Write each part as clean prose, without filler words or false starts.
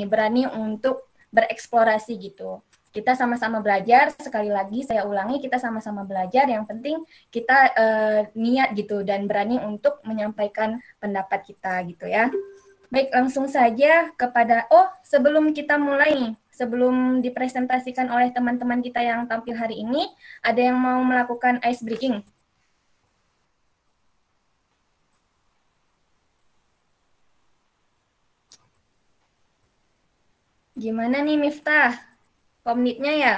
berani untuk bereksplorasi gitu. Kita sama-sama belajar, sekali lagi saya ulangi, kita sama-sama belajar, yang penting kita niat gitu dan berani untuk menyampaikan pendapat kita gitu ya. Baik, langsung saja kepada, sebelum kita mulai nih, sebelum dipresentasikan oleh teman-teman kita yang tampil hari ini, ada yang mau melakukan ice breaking? Gimana nih Miftah? Komnitnya ya?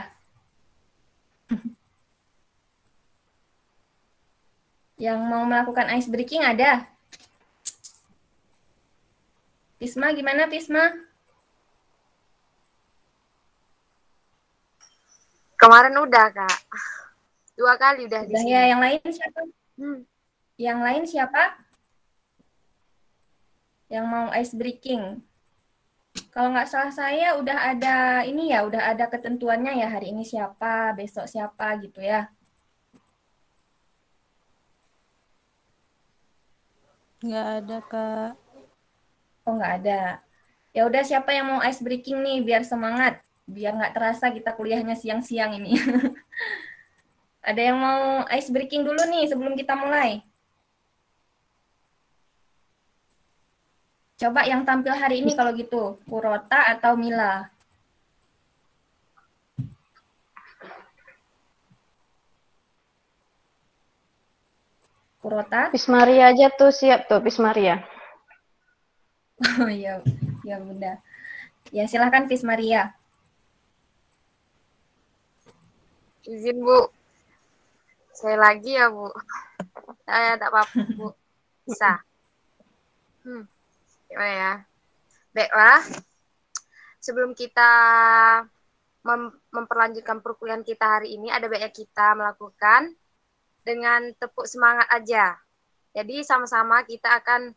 Yang mau melakukan ice breaking ada? Pisma, gimana Pisma? Kemarin udah, Kak. 2 kali udah di Udah sini. ya, yang lain siapa? Yang lain siapa? Yang mau ice breaking? Kalau nggak salah saya udah ada ini ya, udah ada ketentuannya ya, hari ini siapa, besok siapa gitu ya. Nggak ada, Kak. Oh, nggak ada. Ya udah, siapa yang mau ice breaking nih biar semangat, biar nggak terasa kita kuliahnya siang-siang ini. Ada yang mau ice breaking dulu nih sebelum kita mulai? Coba yang tampil hari ini kalau gitu, Kurota atau Mila? Kurota? Pismaria aja tuh, siap tuh Pismaria. Oh iya, ya Bunda. Ya silahkan Pismaria. Izin, Bu. Saya lagi ya, Bu. Saya tidak apa-apa, Bu. Bisa. Gimana ya? Baiklah. Sebelum kita memperlanjutkan perkuliahan kita hari ini, ada baiknya kita melakukan dengan tepuk semangat aja. Jadi sama-sama kita akan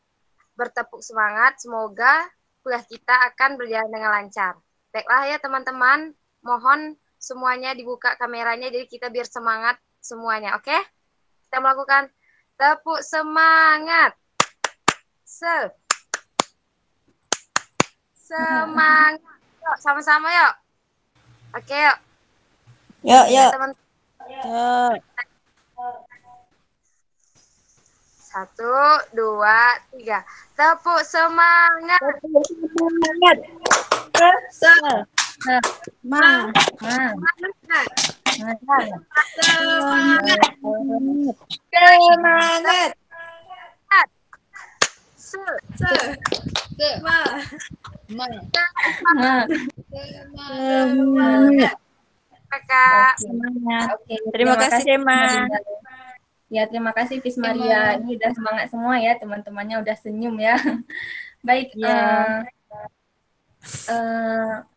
bertepuk semangat. Semoga kuliah kita akan berjalan dengan lancar. Baiklah ya teman-teman, mohon semuanya dibuka kameranya jadi kita biar semangat semuanya, oke? Kita melakukan tepuk semangat. Semangat. Yuk, sama-sama yuk. Oke, yuk. Yuk, yuk. Teman. Yuk. 1, 2, 3. Tepuk semangat. Tepuk semangat. Semangat. Semangat. Kak. Semangat. Oke, Terima kasih, Dema. Ya, terima kasih Pismaria. Ini udah semangat semua ya, teman-temannya udah senyum ya. Baik, Ya.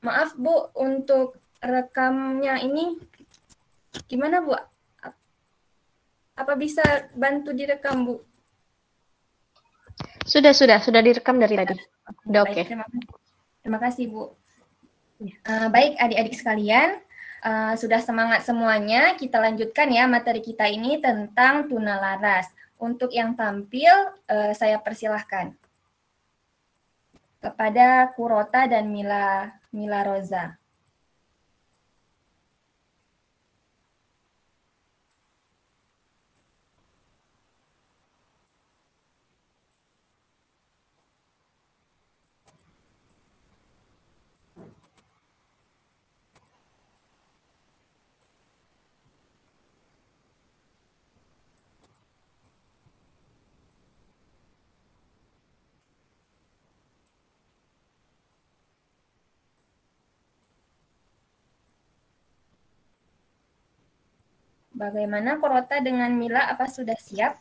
maaf Bu, untuk rekamnya ini gimana Bu? Apa bisa bantu direkam Bu? Sudah direkam dari tadi. Udah oke. Terima kasih Bu. Baik adik-adik sekalian, sudah semangat semuanya, kita lanjutkan ya materi kita ini tentang tuna laras. Untuk yang tampil, saya persilahkan kepada Kurota dan Mila Roza. Bagaimana Kurota dengan Mila, apa sudah siap?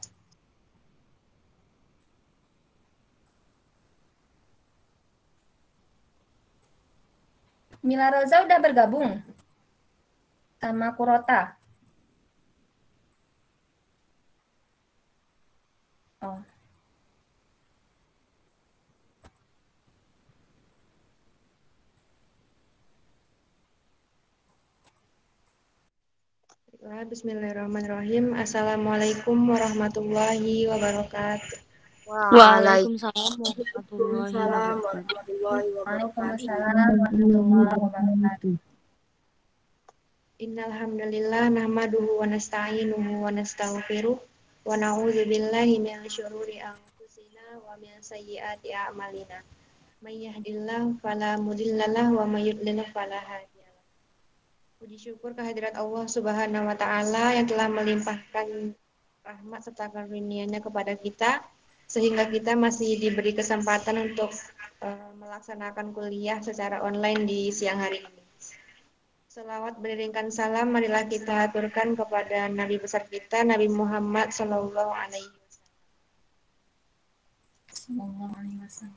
Mila Roza udah bergabung sama Kurota. Oh. Bismillahirrahmanirrahim. Assalamualaikum warahmatullahi wabarakatuh. Waalaikumsalam warahmatullahi Waalaikumsalam wabarakatuh. warahmatullahi wabarakatuh. Waalaikumsalam warahmatullahi wabarakatuh. Innal hamdalillah nahmaduhu wa nasta'inuhu wa nastaghfiruh wa na'udzu billahi min syururi anfusina wa min sayyiati a'malina. May yahdihillahu fala mudhillalah wa may yudlil fala hadiyalah. Puji syukur kehadirat Allah Subhanahu wa taala yang telah melimpahkan rahmat serta karunia-Nya kepada kita sehingga kita masih diberi kesempatan untuk melaksanakan kuliah secara online di siang hari ini. Selawat beriringkan salam, marilah kita aturkan kepada Nabi besar kita, Nabi Muhammad Sallallahu Alaihi Wasallam.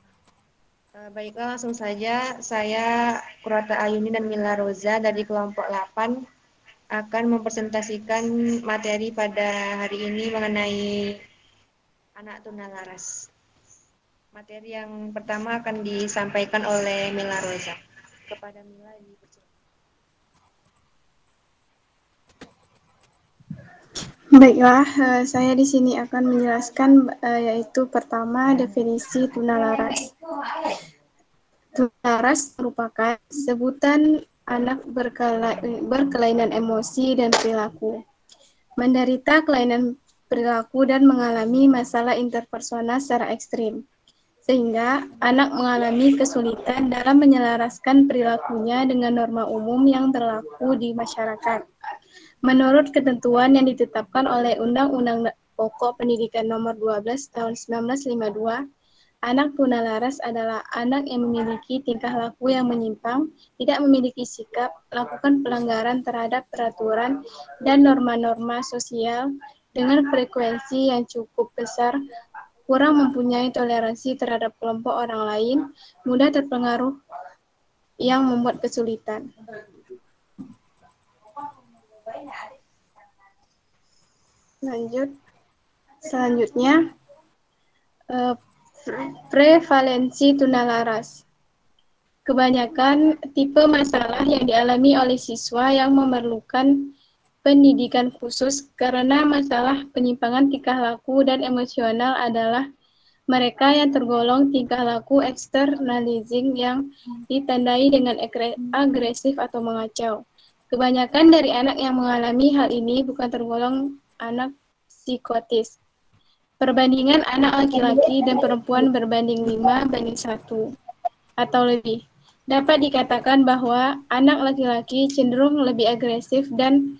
Baiklah, langsung saja saya Qurrata Ayuni dan Mila Roza dari kelompok 8 akan mempresentasikan materi pada hari ini mengenai anak tunalaras. Materi yang pertama akan disampaikan oleh Mila Roza. Kepada Mila dipersilakan. Baiklah, saya di sini akan menjelaskan yaitu pertama definisi tunalaras. Tunalaras merupakan sebutan anak berkelainan emosi dan perilaku, menderita kelainan perilaku dan mengalami masalah interpersonal secara ekstrim, sehingga anak mengalami kesulitan dalam menyelaraskan perilakunya dengan norma umum yang berlaku di masyarakat. Menurut ketentuan yang ditetapkan oleh Undang-Undang Pokok Pendidikan Nomor 12 Tahun 1952, anak tunalaras adalah anak yang memiliki tingkah laku yang menyimpang, tidak memiliki sikap, melakukan pelanggaran terhadap peraturan dan norma-norma sosial dengan frekuensi yang cukup besar, kurang mempunyai toleransi terhadap kelompok orang lain, mudah terpengaruh yang membuat kesulitan. Selanjutnya, prevalensi tunalaras. Kebanyakan tipe masalah yang dialami oleh siswa yang memerlukan pendidikan khusus karena masalah penyimpangan tingkah laku dan emosional adalah mereka yang tergolong tingkah laku externalizing yang ditandai dengan agresif atau mengacau. Kebanyakan dari anak yang mengalami hal ini bukan tergolong anak psikotis. Perbandingan anak laki-laki dan perempuan berbanding 5:1 atau lebih. Dapat dikatakan bahwa anak laki-laki cenderung lebih agresif dan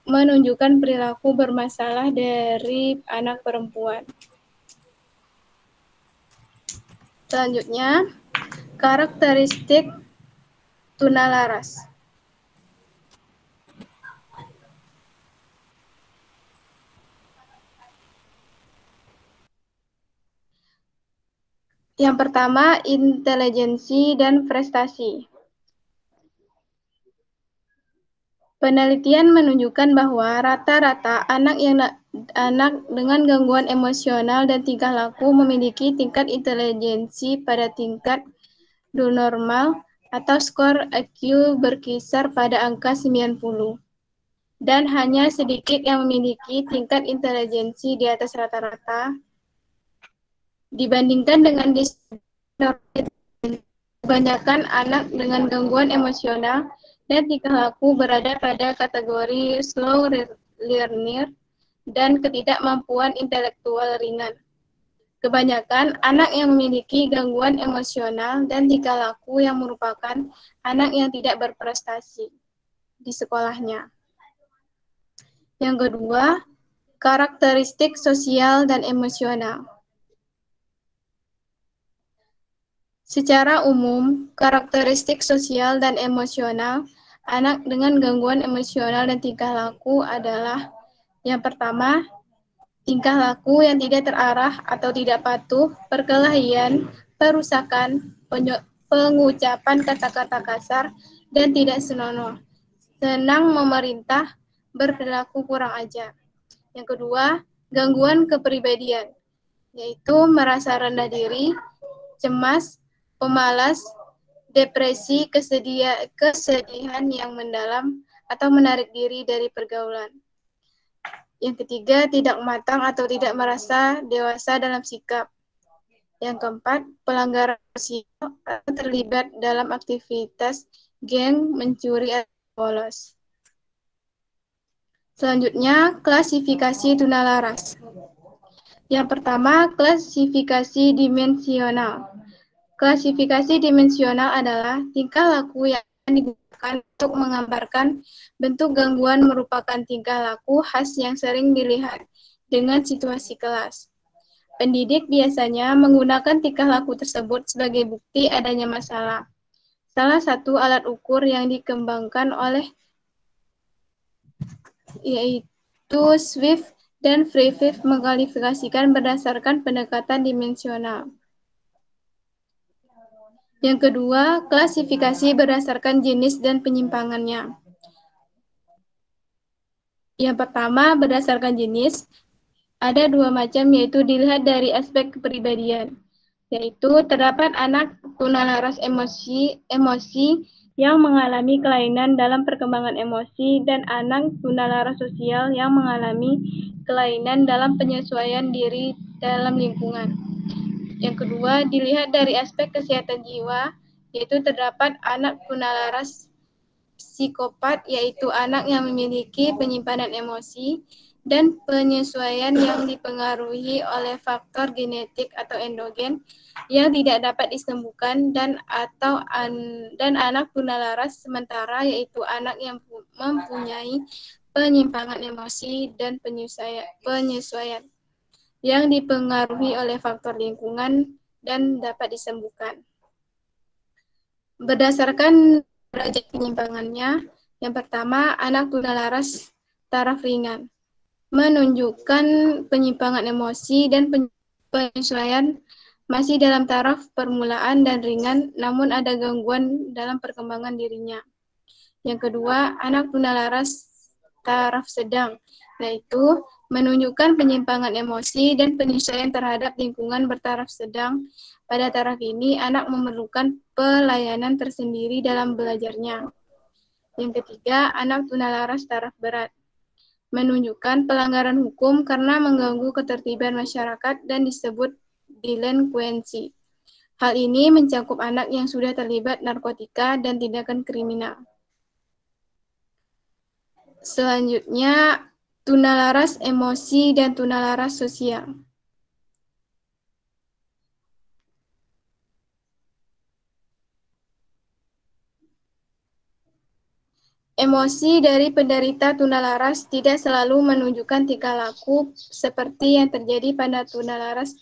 menunjukkan perilaku bermasalah dari anak perempuan. Selanjutnya, karakteristik tunalaras. Yang pertama, intelijensi dan prestasi. Penelitian menunjukkan bahwa rata-rata anak dengan gangguan emosional dan tingkah laku memiliki tingkat intelijensi pada tingkat normal atau skor IQ berkisar pada angka 90. Dan hanya sedikit yang memiliki tingkat intelijensi di atas rata-rata. Dibandingkan dengan kebanyakan anak dengan gangguan emosional dan tingkah laku berada pada kategori slow learner dan ketidakmampuan intelektual ringan. Kebanyakan anak yang memiliki gangguan emosional dan tingkah laku yang merupakan anak yang tidak berprestasi di sekolahnya. Yang kedua, karakteristik sosial dan emosional. Secara umum, karakteristik sosial dan emosional anak dengan gangguan emosional dan tingkah laku adalah yang pertama, tingkah laku yang tidak terarah atau tidak patuh, perkelahian, perusakan, pengucapan kata-kata kasar, dan tidak senonoh, senang memerintah, berperilaku kurang ajar. Yang kedua, gangguan kepribadian, yaitu merasa rendah diri, cemas, pemalas, depresi, kesedihan yang mendalam, atau menarik diri dari pergaulan. Yang ketiga, tidak matang atau tidak merasa dewasa dalam sikap. Yang keempat, pelanggaran sosial atau terlibat dalam aktivitas geng, mencuri, atau bolos. Selanjutnya, klasifikasi tunalaras. Yang pertama, klasifikasi dimensional. Klasifikasi dimensional adalah tingkah laku yang digunakan untuk menggambarkan bentuk gangguan merupakan tingkah laku khas yang sering dilihat dengan situasi kelas. Pendidik biasanya menggunakan tingkah laku tersebut sebagai bukti adanya masalah. Salah satu alat ukur yang dikembangkan oleh yaitu Swift dan Freyfield mengklasifikasikan berdasarkan pendekatan dimensional. Yang kedua, klasifikasi berdasarkan jenis dan penyimpangannya. Yang pertama, berdasarkan jenis, ada dua macam, yaitu dilihat dari aspek kepribadian, yaitu terdapat anak tunalaras emosi yang mengalami kelainan dalam perkembangan emosi dan anak tunalaras sosial yang mengalami kelainan dalam penyesuaian diri dalam lingkungan. Yang kedua, dilihat dari aspek kesehatan jiwa, yaitu terdapat anak tunalaras psikopat, yaitu anak yang memiliki penyimpanan emosi dan penyesuaian yang dipengaruhi oleh faktor genetik atau endogen yang tidak dapat disembuhkan, dan anak tunalaras sementara, yaitu anak yang mempunyai penyimpangan emosi dan penyesuaian yang dipengaruhi oleh faktor lingkungan dan dapat disembuhkan. Berdasarkan derajat penyimpangannya, yang pertama, anak tunalaras taraf ringan, menunjukkan penyimpangan emosi dan penyesuaian masih dalam taraf permulaan dan ringan, namun ada gangguan dalam perkembangan dirinya. Yang kedua, anak tunalaras taraf sedang, yaitu menunjukkan penyimpangan emosi dan penyesuaian terhadap lingkungan bertaraf sedang. Pada taraf ini, anak memerlukan pelayanan tersendiri dalam belajarnya. Yang ketiga, anak tunalaras taraf berat, menunjukkan pelanggaran hukum karena mengganggu ketertiban masyarakat dan disebut delinkuensi. Hal ini mencakup anak yang sudah terlibat narkotika dan tindakan kriminal. Selanjutnya, tunalaras emosi dan tunalaras sosial. Emosi dari penderita tunalaras tidak selalu menunjukkan tingkah laku seperti yang terjadi pada tunalaras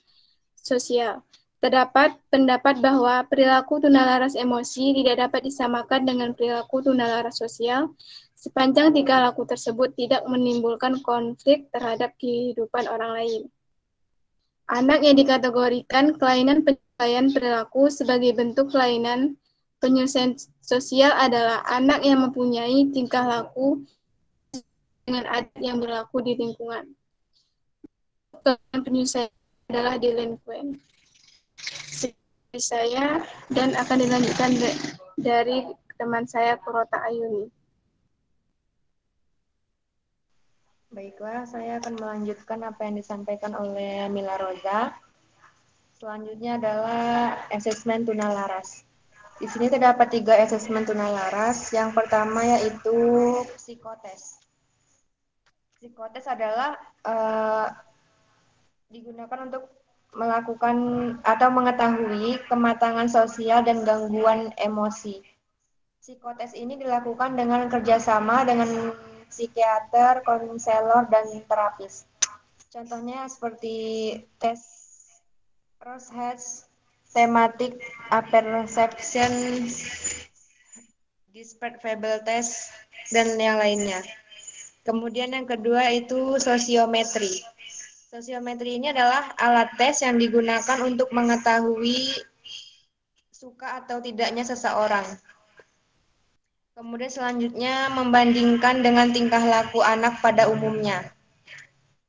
sosial. Terdapat pendapat bahwa perilaku tunalaras emosi tidak dapat disamakan dengan perilaku tunalaras sosial sepanjang tingkah laku tersebut tidak menimbulkan konflik terhadap kehidupan orang lain. Anak yang dikategorikan kelainan penyesuaian perilaku sebagai bentuk kelainan penyesuaian sosial adalah anak yang mempunyai tingkah laku dengan adat yang berlaku di lingkungan. Kelainan penyesuaian adalah delinkuen. Seperti saya, dan akan dilanjutkan dari teman saya, Kurota Ayuni. Baiklah, saya akan melanjutkan apa yang disampaikan oleh Mila Roza. Selanjutnya adalah asesmen tunalaras. Di sini terdapat 3 asesmen tunalaras. Yang pertama yaitu psikotes. Psikotes adalah digunakan untuk melakukan atau mengetahui kematangan sosial dan gangguan emosi. Psikotes ini dilakukan dengan kerjasama dengan psikiater, konselor, dan terapis. Contohnya seperti tes Rorschach, thematic apperception, disparate fable test, dan yang lainnya. Kemudian yang kedua itu sosiometri. Sosiometri ini adalah alat tes yang digunakan untuk mengetahui suka atau tidaknya seseorang. Kemudian selanjutnya membandingkan dengan tingkah laku anak pada umumnya.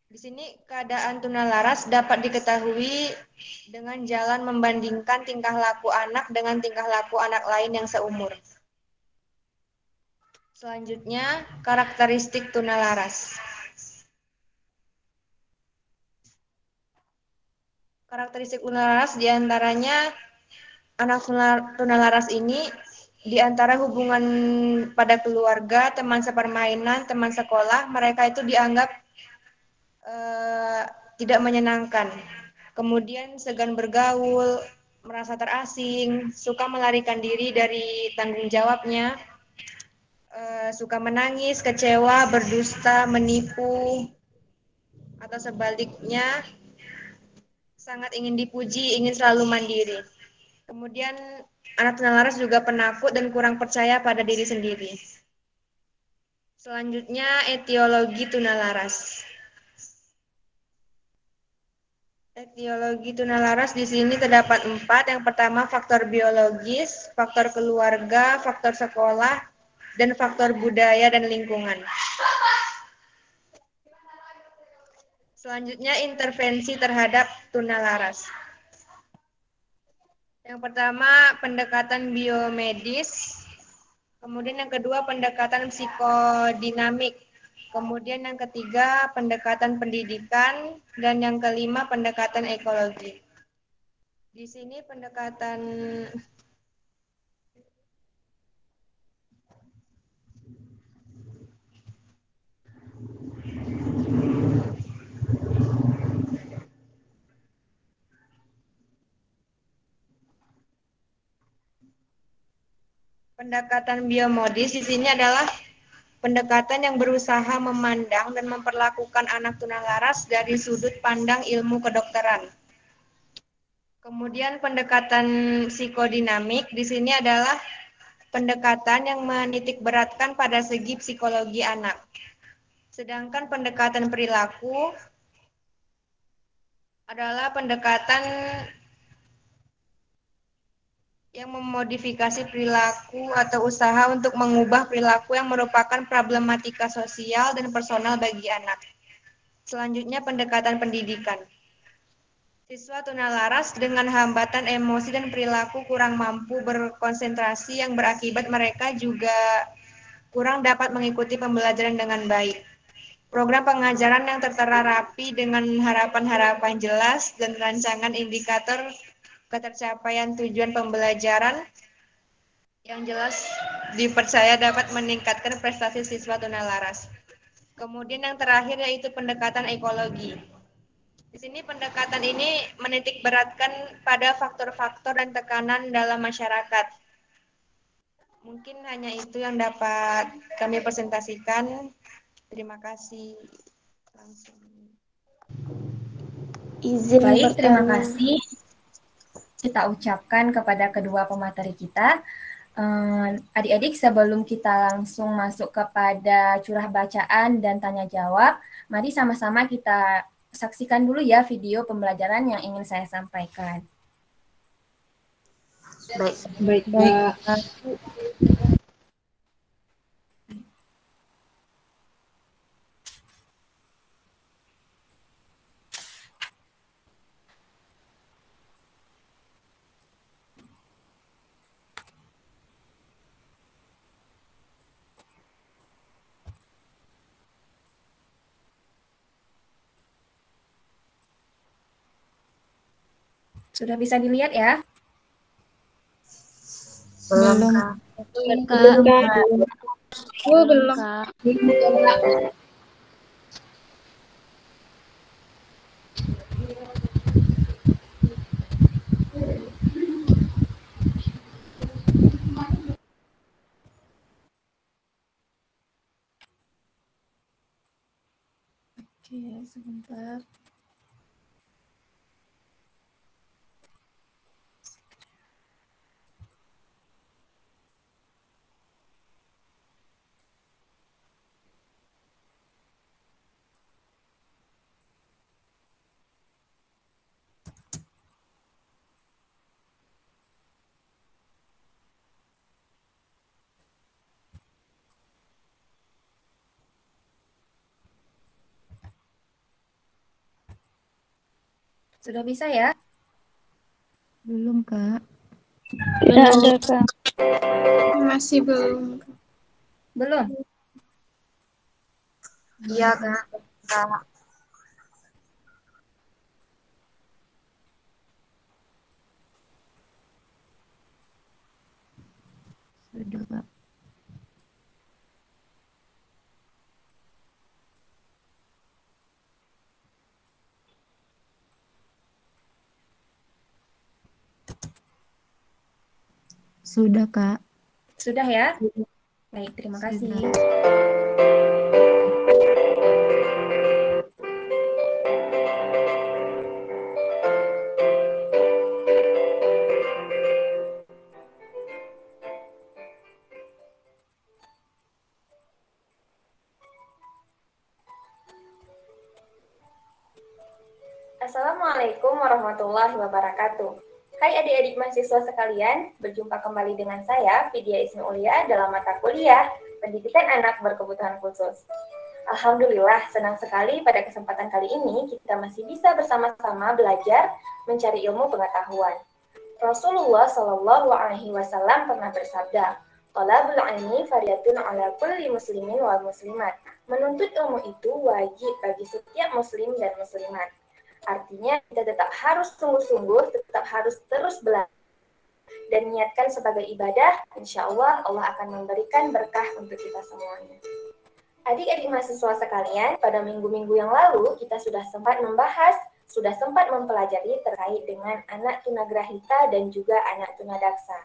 Di sini keadaan tunalaras dapat diketahui dengan jalan membandingkan tingkah laku anak dengan tingkah laku anak lain yang seumur. Selanjutnya, karakteristik tunalaras. Karakteristik tunalaras diantaranya anak tunalaras ini di antara hubungan pada keluarga, teman sepermainan, teman sekolah, mereka itu dianggap tidak menyenangkan. Kemudian segan bergaul, merasa terasing, suka melarikan diri dari tanggung jawabnya, suka menangis, kecewa, berdusta, menipu, atau sebaliknya sangat ingin dipuji, ingin selalu mandiri. Kemudian anak tunalaras juga penakut dan kurang percaya pada diri sendiri. Selanjutnya etiologi tunalaras. Etiologi tunalaras di sini terdapat 4. Yang pertama faktor biologis, faktor keluarga, faktor sekolah, dan faktor budaya dan lingkungan. Selanjutnya intervensi terhadap tunalaras. Yang pertama pendekatan biomedis, kemudian yang kedua pendekatan psikodinamik, kemudian yang ketiga pendekatan pendidikan, dan yang kelima pendekatan ekologi. Di sini pendekatan biomodis di sini adalah pendekatan yang berusaha memandang dan memperlakukan anak tunalaras dari sudut pandang ilmu kedokteran. Kemudian pendekatan psikodinamik di sini adalah pendekatan yang menitikberatkan pada segi psikologi anak. Sedangkan pendekatan perilaku adalah pendekatan yang memodifikasi perilaku atau usaha untuk mengubah perilaku yang merupakan problematika sosial dan personal bagi anak. Selanjutnya pendekatan pendidikan. Siswa tunalaras dengan hambatan emosi dan perilaku kurang mampu berkonsentrasi yang berakibat mereka juga kurang dapat mengikuti pembelajaran dengan baik. Program pengajaran yang tertera rapi dengan harapan-harapan jelas dan rancangan indikator ketercapaian tujuan pembelajaran yang jelas dipercaya dapat meningkatkan prestasi siswa tunalaras. Kemudian yang terakhir yaitu pendekatan ekologi. Di sini pendekatan ini menitikberatkan pada faktor-faktor dan tekanan dalam masyarakat. Mungkin hanya itu yang dapat kami presentasikan. Terima kasih. Langsung. Baik, terima kasih. Kita ucapkan kepada kedua pemateri kita. Adik-adik, sebelum kita langsung masuk kepada curah bacaan dan tanya jawab, mari sama-sama kita saksikan dulu ya video pembelajaran yang ingin saya sampaikan. Baik, Mbak. Sudah bisa dilihat ya? Belum. Belum. Oke, sebentar. Sudah bisa ya? Belum, Kak. Tidak ada, Kak. Masih belum. Belum? Iya, Kak. Sudah, Kak. Sudah ya? Baik, terima kasih. Sudah. Assalamualaikum warahmatullahi wabarakatuh. Hai adik-adik mahasiswa sekalian, berjumpa kembali dengan saya, Vidya Ismi Ulia, dalam mata kuliah Pendidikan Anak Berkebutuhan Khusus. Alhamdulillah, senang sekali pada kesempatan kali ini kita masih bisa bersama-sama belajar mencari ilmu pengetahuan. Rasulullah Shallallahu Alaihi Wasallam pernah bersabda, "Thalabul ilmi faryatun ala kulli muslimin wal muslimat." Menuntut ilmu itu wajib bagi setiap muslim dan muslimat. Artinya kita tetap harus sungguh-sungguh, tetap harus terus belajar dan niatkan sebagai ibadah. Insya Allah Allah akan memberikan berkah untuk kita semuanya. Adik-adik mahasiswa sekalian, pada minggu-minggu yang lalu kita sudah sempat mempelajari terkait dengan anak tunagrahita dan juga anak tunadaksa.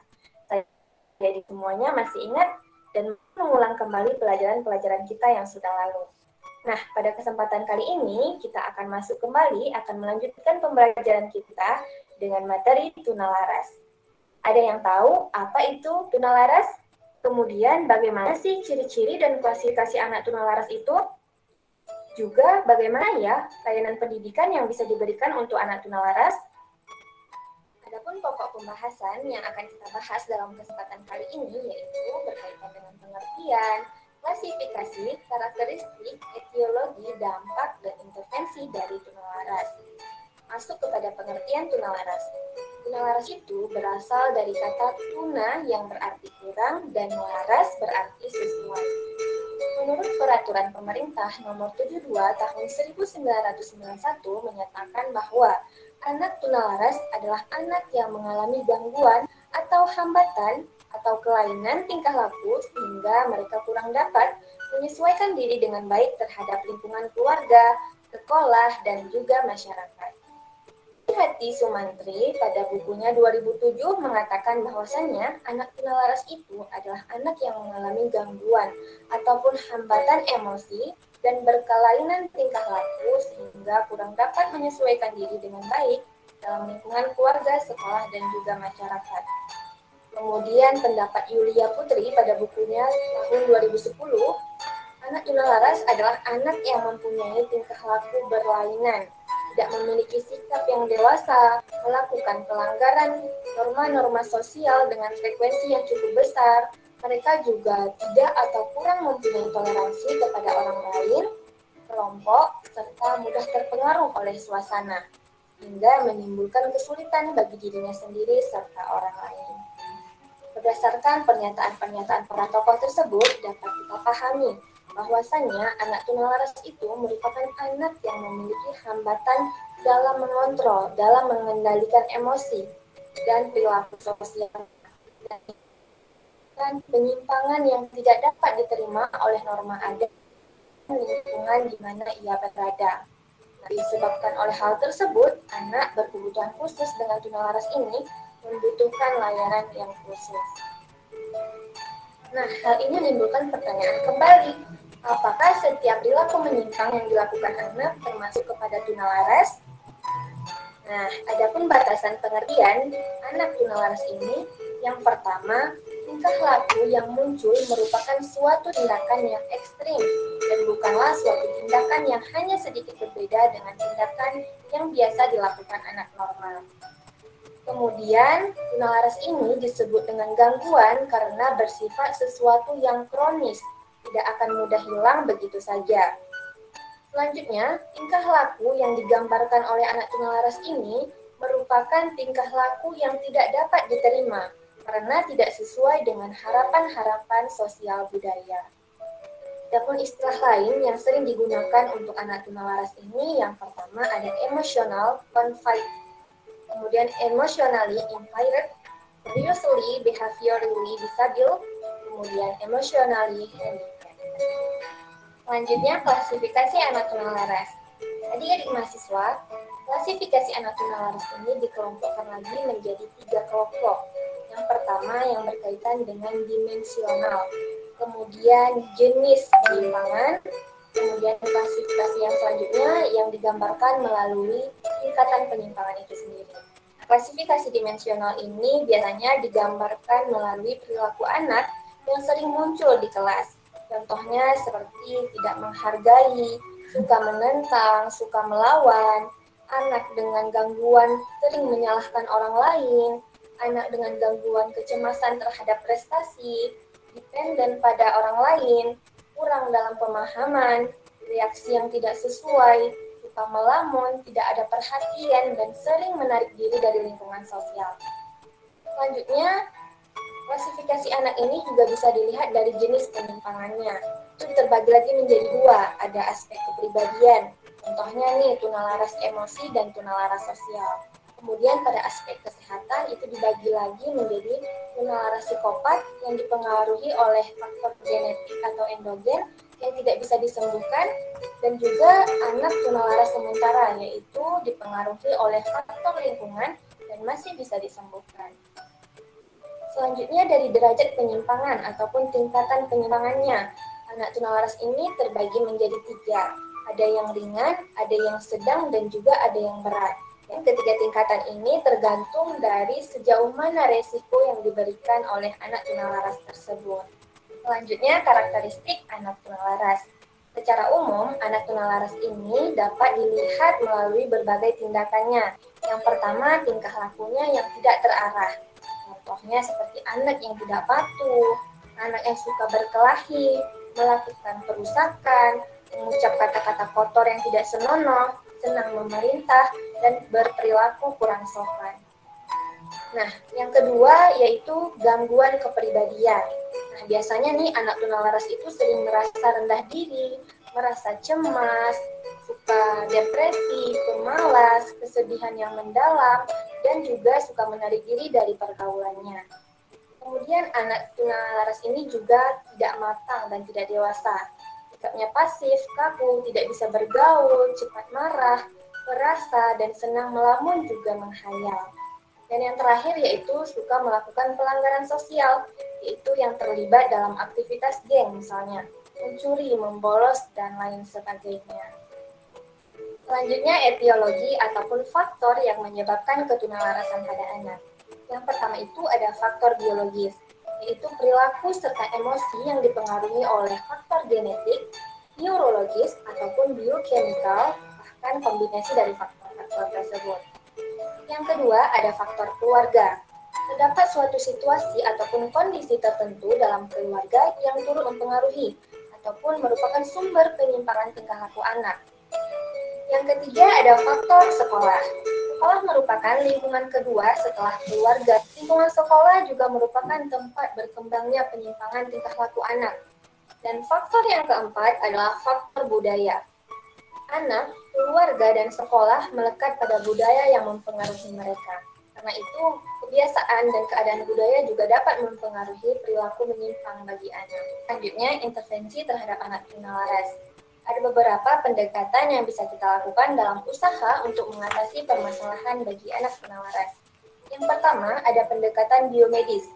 Jadi semuanya masih ingat dan mengulang kembali pelajaran-pelajaran kita yang sudah lalu. Nah, pada kesempatan kali ini kita akan masuk kembali, akan melanjutkan pembelajaran kita dengan materi tunalaras. Ada yang tahu apa itu tunalaras? Kemudian bagaimana sih ciri-ciri dan klasifikasi anak tunalaras itu? Juga bagaimana ya layanan pendidikan yang bisa diberikan untuk anak tunalaras? Adapun pokok pembahasan yang akan kita bahas dalam kesempatan kali ini yaitu berkaitan dengan pengertian, klasifikasi, karakteristik, etiologi, dampak, dan intervensi dari tunalaras. Masuk kepada pengertian tunalaras. Tunalaras itu berasal dari kata tuna yang berarti kurang dan laras berarti sesuai. Menurut Peraturan Pemerintah Nomor 72 Tahun 1991 menyatakan bahwa anak tunalaras adalah anak yang mengalami gangguan atau hambatan atau kelainan tingkah laku sehingga mereka kurang dapat menyesuaikan diri dengan baik terhadap lingkungan keluarga, sekolah, dan juga masyarakat. Hati Sumantri pada bukunya 2007 mengatakan bahwasannya anak tunalaras itu adalah anak yang mengalami gangguan ataupun hambatan emosi dan berkelainan tingkah laku sehingga kurang dapat menyesuaikan diri dengan baik dalam lingkungan keluarga, sekolah, dan juga masyarakat. Kemudian pendapat Yulia Putri pada bukunya tahun 2010, anak tunalaras adalah anak yang mempunyai tingkah laku berlainan, tidak memiliki sikap yang dewasa, melakukan pelanggaran norma-norma sosial dengan frekuensi yang cukup besar. Mereka juga tidak atau kurang mempunyai toleransi kepada orang lain, kelompok, serta mudah terpengaruh oleh suasana, hingga menimbulkan kesulitan bagi dirinya sendiri serta orang lain. Berdasarkan pernyataan-pernyataan para tokoh tersebut, dapat kita pahami bahwasannya anak tunalaras itu merupakan anak yang memiliki hambatan dalam mengontrol, dalam mengendalikan emosi dan perilaku sosial, dan penyimpangan yang tidak dapat diterima oleh norma adat lingkungan di mana ia berada. Disebabkan oleh hal tersebut, anak berkebutuhan khusus dengan tunalaras ini membutuhkan layanan yang khusus. Nah, hal ini menimbulkan pertanyaan kembali. Apakah setiap perilaku menyimpang yang dilakukan anak termasuk kepada tunalaras? Nah, adapun batasan pengertian anak tunalaras ini, yang pertama, tingkah laku yang muncul merupakan suatu tindakan yang ekstrim dan bukanlah suatu tindakan yang hanya sedikit berbeda dengan tindakan yang biasa dilakukan anak normal. Kemudian, tunalaras ini disebut dengan gangguan karena bersifat sesuatu yang kronis, tidak akan mudah hilang begitu saja. Selanjutnya, tingkah laku yang digambarkan oleh anak tunalaras ini merupakan tingkah laku yang tidak dapat diterima karena tidak sesuai dengan harapan-harapan sosial budaya. Adapun istilah lain yang sering digunakan untuk anak tunalaras ini, yang pertama ada emotional conflict, kemudian emotionally impaired, seriously behaviorally disable, kemudian emotionally handicapped. Selanjutnya, klasifikasi anak tunalaras. Adik-adik mahasiswa, klasifikasi anak tunalaras ini dikelompokkan lagi menjadi 3 kelompok. Yang pertama yang berkaitan dengan dimensional, kemudian jenis penyimpangan, kemudian klasifikasi yang selanjutnya yang digambarkan melalui tingkatan penyimpangan itu sendiri. Klasifikasi dimensional ini biasanya digambarkan melalui perilaku anak yang sering muncul di kelas. Contohnya seperti tidak menghargai, suka menentang, suka melawan, anak dengan gangguan sering menyalahkan orang lain, anak dengan gangguan kecemasan terhadap prestasi, dependen pada orang lain, kurang dalam pemahaman, reaksi yang tidak sesuai, suka melamun, tidak ada perhatian, dan sering menarik diri dari lingkungan sosial. Selanjutnya, klasifikasi anak ini juga bisa dilihat dari jenis penyimpangannya. Itu terbagi lagi menjadi dua, ada aspek kepribadian. Contohnya nih, tunalaras emosi dan tunalaras sosial. Kemudian pada aspek kesehatan itu dibagi lagi menjadi tunalaras psikopat yang dipengaruhi oleh faktor genetik atau endogen yang tidak bisa disembuhkan, dan juga anak tunalaras sementara yaitu dipengaruhi oleh faktor lingkungan dan masih bisa disembuhkan. Selanjutnya dari derajat penyimpangan ataupun tingkatan penyimpangannya. Anak tunalaras ini terbagi menjadi 3. Ada yang ringan, ada yang sedang, dan juga ada yang berat. Yang ketiga tingkatan ini tergantung dari sejauh mana resiko yang diberikan oleh anak tunalaras tersebut. Selanjutnya karakteristik anak tunalaras. Secara umum, anak tunalaras ini dapat dilihat melalui berbagai tindakannya. Yang pertama, tingkah lakunya yang tidak terarah. Contohnya seperti anak yang tidak patuh, anak yang suka berkelahi, melakukan perusakan, mengucap kata-kata kotor yang tidak senonoh, senang memerintah, dan berperilaku kurang sopan. Nah, yang kedua yaitu gangguan kepribadian. Nah, biasanya nih anak tunalaras itu sering merasa rendah diri, merasa cemas, suka depresi, pemalas, kesedihan yang mendalam, dan juga suka menarik diri dari pergaulannya. Kemudian anak tunalaras ini juga tidak matang dan tidak dewasa. Sikapnya pasif, kaku, tidak bisa bergaul, cepat marah, perasa, dan senang melamun juga menghayal. Dan yang terakhir yaitu suka melakukan pelanggaran sosial, yaitu yang terlibat dalam aktivitas geng misalnya, mencuri, membolos, dan lain sebagainya. Selanjutnya etiologi ataupun faktor yang menyebabkan ketunalarasan pada anak. Yang pertama itu ada faktor biologis, yaitu perilaku serta emosi yang dipengaruhi oleh faktor genetik, neurologis, ataupun biokemikal, bahkan kombinasi dari faktor-faktor tersebut. Yang kedua, ada faktor keluarga. Terdapat suatu situasi ataupun kondisi tertentu dalam keluarga yang turut mempengaruhi ataupun merupakan sumber penyimpangan tingkah laku anak. Yang ketiga, ada faktor sekolah. Sekolah merupakan lingkungan kedua setelah keluarga. Lingkungan sekolah juga merupakan tempat berkembangnya penyimpangan tingkah laku anak. Dan faktor yang keempat adalah faktor budaya. Anak, keluarga, dan sekolah melekat pada budaya yang mempengaruhi mereka. Karena itu, kebiasaan dan keadaan budaya juga dapat mempengaruhi perilaku menyimpang bagi anak. Selanjutnya, intervensi terhadap anak tunalaras. Ada beberapa pendekatan yang bisa kita lakukan dalam usaha untuk mengatasi permasalahan bagi anak tunalaras. Yang pertama, ada pendekatan biomedis.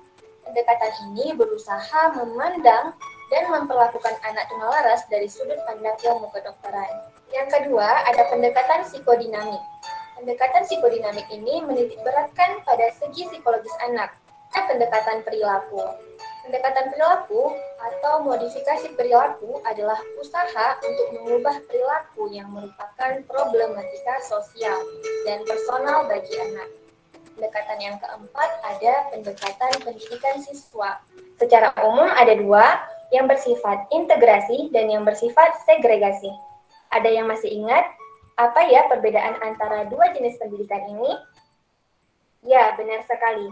Pendekatan ini berusaha memandang dan memperlakukan anak tunalaras dari sudut pandang ilmu kedokteran. Yang kedua, ada pendekatan psikodinamik. Pendekatan psikodinamik ini menitik beratkan pada segi psikologis anak. Ada pendekatan perilaku. Pendekatan perilaku atau modifikasi perilaku adalah usaha untuk mengubah perilaku yang merupakan problematika sosial dan personal bagi anak. Pendekatan yang keempat ada pendekatan pendidikan siswa. Secara umum ada dua, yang bersifat integrasi dan yang bersifat segregasi. Ada yang masih ingat apa ya perbedaan antara dua jenis pendidikan ini? Ya, benar sekali.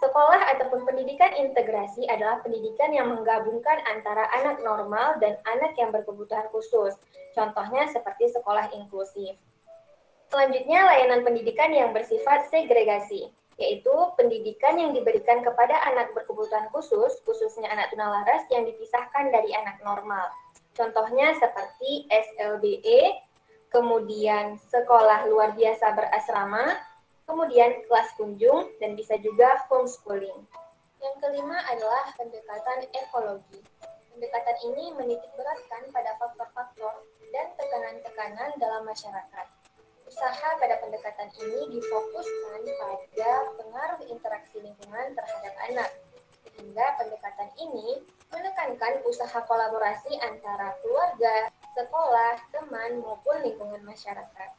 Sekolah ataupun pendidikan integrasi adalah pendidikan yang menggabungkan antara anak normal dan anak yang berkebutuhan khusus. Contohnya seperti sekolah inklusif. Selanjutnya, layanan pendidikan yang bersifat segregasi, yaitu pendidikan yang diberikan kepada anak berkebutuhan khusus, khususnya anak tunalaras yang dipisahkan dari anak normal. Contohnya seperti SLBE, kemudian sekolah luar biasa berasrama, kemudian kelas kunjung, dan bisa juga homeschooling. Yang kelima adalah pendekatan ekologi. Pendekatan ini menitik beratkan pada faktor-faktor dan tekanan-tekanan dalam masyarakat. Usaha pada pendekatan ini difokuskan pada pengaruh interaksi lingkungan terhadap anak, sehingga pendekatan ini menekankan usaha kolaborasi antara keluarga, sekolah, teman, maupun lingkungan masyarakat.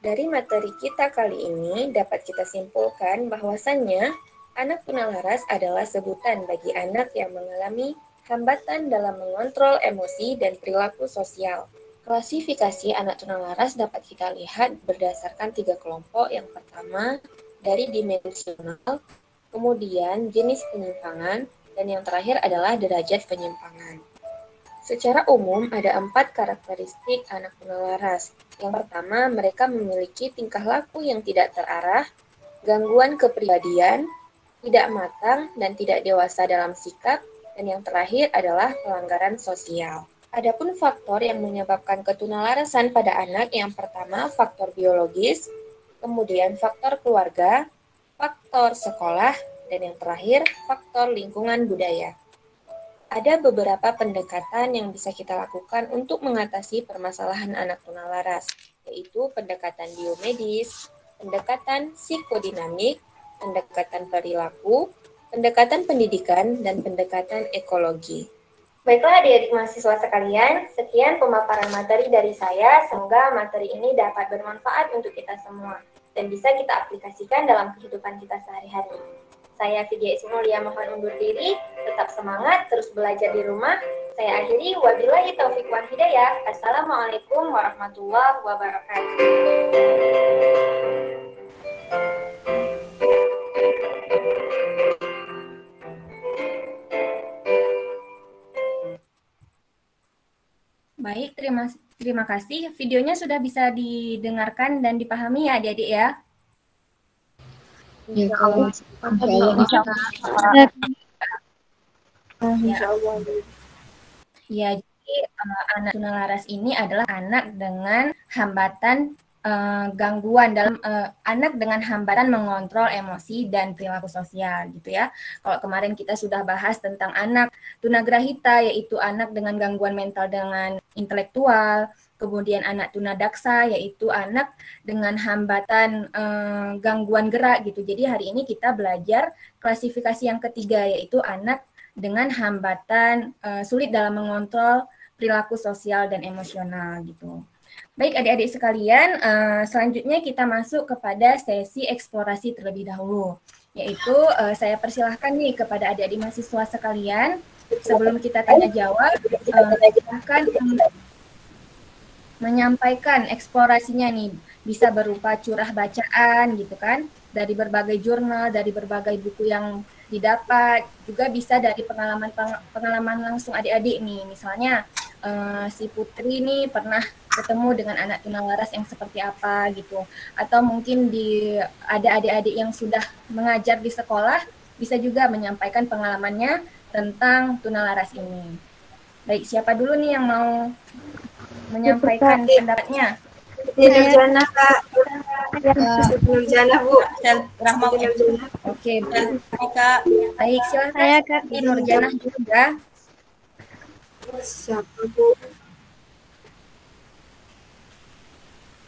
Dari materi kita kali ini dapat kita simpulkan bahwasannya anak tunalaras adalah sebutan bagi anak yang mengalami hambatan dalam mengontrol emosi dan perilaku sosial. Klasifikasi anak tunalaras dapat kita lihat berdasarkan 3 kelompok. Yang pertama, dari dimensional, kemudian jenis penyimpangan, dan yang terakhir adalah derajat penyimpangan. Secara umum, ada 4 karakteristik anak tunalaras. Yang pertama, mereka memiliki tingkah laku yang tidak terarah, gangguan kepribadian, tidak matang, dan tidak dewasa dalam sikap, dan yang terakhir adalah pelanggaran sosial. Adapun faktor yang menyebabkan ketunalarasan pada anak, yang pertama faktor biologis, kemudian faktor keluarga, faktor sekolah, dan yang terakhir faktor lingkungan budaya. Ada beberapa pendekatan yang bisa kita lakukan untuk mengatasi permasalahan anak tunalaras, yaitu pendekatan biomedis, pendekatan psikodinamik, pendekatan perilaku, pendekatan pendidikan, dan pendekatan ekologi. Baiklah adik-adik mahasiswa sekalian, sekian pemaparan materi dari saya. Semoga materi ini dapat bermanfaat untuk kita semua dan bisa kita aplikasikan dalam kehidupan kita sehari-hari. Saya Vidya Ismulia mohon undur diri, tetap semangat, terus belajar di rumah. Saya akhiri, wabillahi taufiq wal hidayah. Assalamualaikum warahmatullahi wabarakatuh. Baik, terima kasih. Videonya sudah bisa didengarkan dan dipahami ya adik-adik ya? Ya, kalau Insya Allah. Ya, jadi anak tunalaras ini adalah anak dengan hambatan gangguan dalam anak dengan hambatan mengontrol emosi dan perilaku sosial gitu ya. Kalau kemarin kita sudah bahas tentang anak tunagrahita, yaitu anak dengan gangguan mental dengan intelektual, kemudian anak tunadaksa yaitu anak dengan hambatan gangguan gerak gitu. Jadi hari ini kita belajar klasifikasi yang ketiga, yaitu anak dengan hambatan sulit dalam mengontrol perilaku sosial dan emosional gitu. Baik adik-adik sekalian, selanjutnya kita masuk kepada sesi eksplorasi terlebih dahulu, yaitu saya persilahkan nih kepada adik-adik mahasiswa sekalian, sebelum kita tanya jawab, silahkan menyampaikan eksplorasinya nih, bisa berupa curah bacaan gitu kan, dari berbagai jurnal, dari berbagai buku yang didapat, juga bisa dari pengalaman langsung adik-adik nih, misalnya si Putri nih pernah ketemu dengan anak tunalaras yang seperti apa gitu, atau mungkin ada adik-adik yang sudah mengajar di sekolah, bisa juga menyampaikan pengalamannya tentang tunalaras ini. Baik, siapa dulu nih yang mau menyampaikan pendapatnya? Nurjana, Kak. Nurjana, Bu. Oke, Kak. Baik, silakan. Saya Kak. Nurjana juga. Siapa, Bu?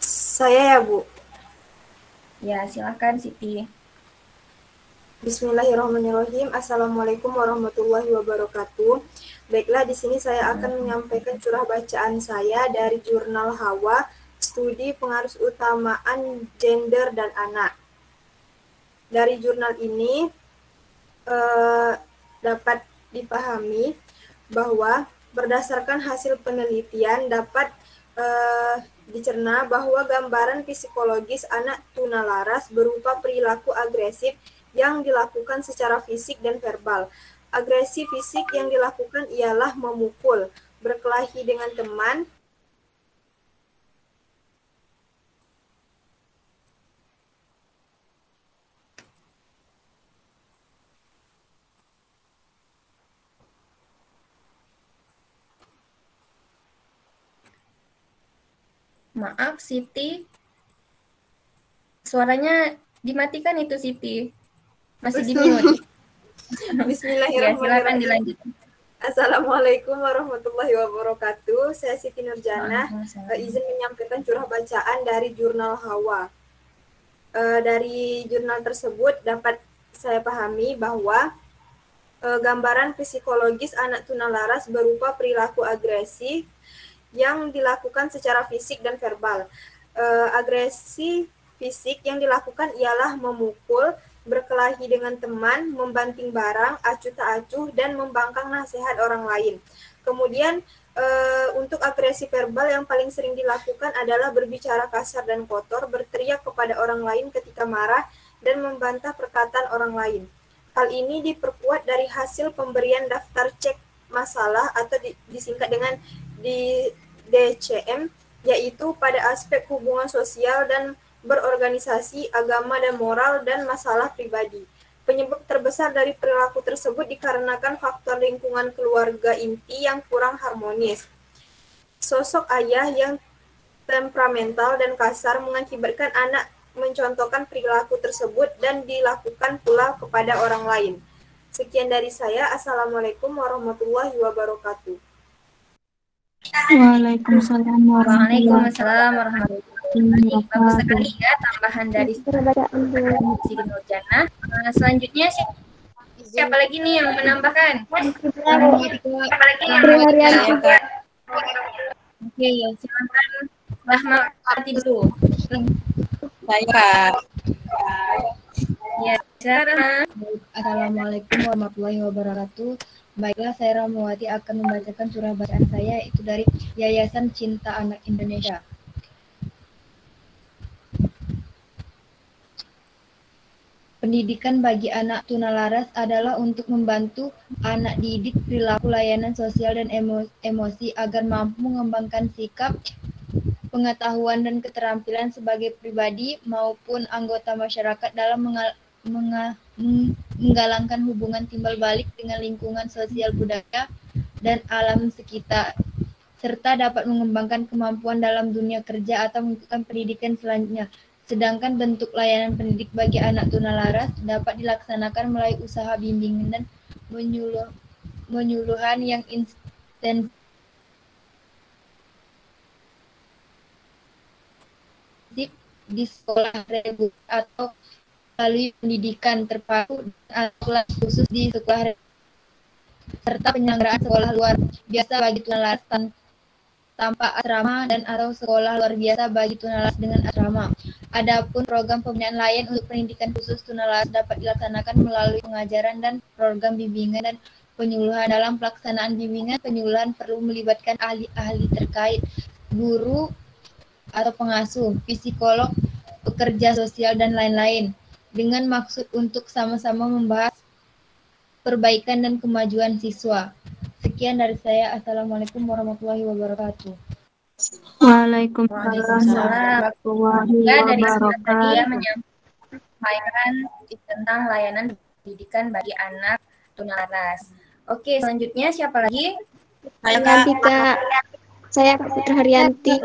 Saya ya, Bu. Ya, silakan Siti. Bismillahirrahmanirrahim. Assalamualaikum warahmatullahi wabarakatuh. Baiklah, di sini saya akan menyampaikan curah bacaan saya dari jurnal Hawa, studi pengaruh utamaan gender dan anak. Dari jurnal ini dapat dipahami bahwa berdasarkan hasil penelitian dapat dicerna bahwa gambaran psikologis anak tunalaras berupa perilaku agresif yang dilakukan secara fisik dan verbal. Agresi fisik yang dilakukan ialah memukul, berkelahi dengan teman, Maaf Siti, suaranya dimatikan itu Siti, masih di mute. Ya, silakan Bismillahirrahmanirrahim. dilanjut. Assalamualaikum warahmatullahi wabarakatuh. Saya Siti Nurjana. Waalaikumsalam. Izin menyampaikan curah bacaan dari jurnal Hawa. Dari jurnal tersebut dapat saya pahami bahwa gambaran psikologis anak tunalaras berupa perilaku agresif yang dilakukan secara fisik dan verbal. Agresi fisik yang dilakukan ialah memukul, berkelahi dengan teman, membanting barang, acuh tak acuh, dan membangkang nasihat orang lain. Kemudian untuk agresi verbal yang paling sering dilakukan adalah berbicara kasar dan kotor, berteriak kepada orang lain ketika marah, dan membantah perkataan orang lain. Hal ini diperkuat dari hasil pemberian daftar cek masalah atau disingkat dengan DCM, yaitu pada aspek hubungan sosial dan berorganisasi, agama dan moral, dan masalah pribadi. Penyebab terbesar dari perilaku tersebut dikarenakan faktor lingkungan keluarga inti yang kurang harmonis. Sosok ayah yang temperamental dan kasar mengakibatkan anak mencontohkan perilaku tersebut dan dilakukan pula kepada orang lain. Sekian dari saya. Assalamualaikum warahmatullahi wabarakatuh. Waalaikumsalam warahmatullahi Waalaikumsalam warahmatullahi wabarakatuh. Bagus sekali ya tambahan dari Siti Nurjana. Selanjutnya siapa lagi nih yang menambahkan? Siapa lagi yang menambahkan? Oke, silakan Rahmawati dulu. Saya Kak. Ya, silakan. Assalamualaikum warahmatullahi wabarakatuh. Baiklah, saya Rahmawati akan membacakan surah bacaan saya, yaitu dari Yayasan Cinta Anak Indonesia. Pendidikan bagi anak tunalaras adalah untuk membantu anak didik perilaku, layanan sosial, dan emosi agar mampu mengembangkan sikap, pengetahuan, dan keterampilan sebagai pribadi maupun anggota masyarakat dalam menggalangkan hubungan timbal balik dengan lingkungan sosial, budaya, dan alam sekitar, serta dapat mengembangkan kemampuan dalam dunia kerja atau mengikuti pendidikan selanjutnya. Sedangkan bentuk layanan pendidik bagi anak tunalaras dapat dilaksanakan melalui usaha bimbingan dan penyuluhan yang intensif di sekolah reguler atau melalui pendidikan terpadu atau kelas khusus di sekolah serta penyelenggaraan sekolah luar biasa bagi tunalaras tanpa asrama dan atau sekolah luar biasa bagi tunalaras dengan asrama. Adapun program pembinaan layan untuk pendidikan khusus tunalaras dapat dilaksanakan melalui pengajaran dan program bimbingan dan penyuluhan. Dalam pelaksanaan bimbingan penyuluhan perlu melibatkan ahli-ahli terkait, guru atau pengasuh, psikolog, pekerja sosial, dan lain-lain, dengan maksud untuk sama-sama membahas perbaikan dan kemajuan siswa. Sekian dari saya. Assalamualaikum warahmatullahi wabarakatuh. Waalaikumsalam. Ya, dari tadi ya menyampaikan tentang layanan pendidikan bagi anak tunalaras. Oke, selanjutnya siapa lagi? Haryanti, Kak. Saya Putri Haryanti.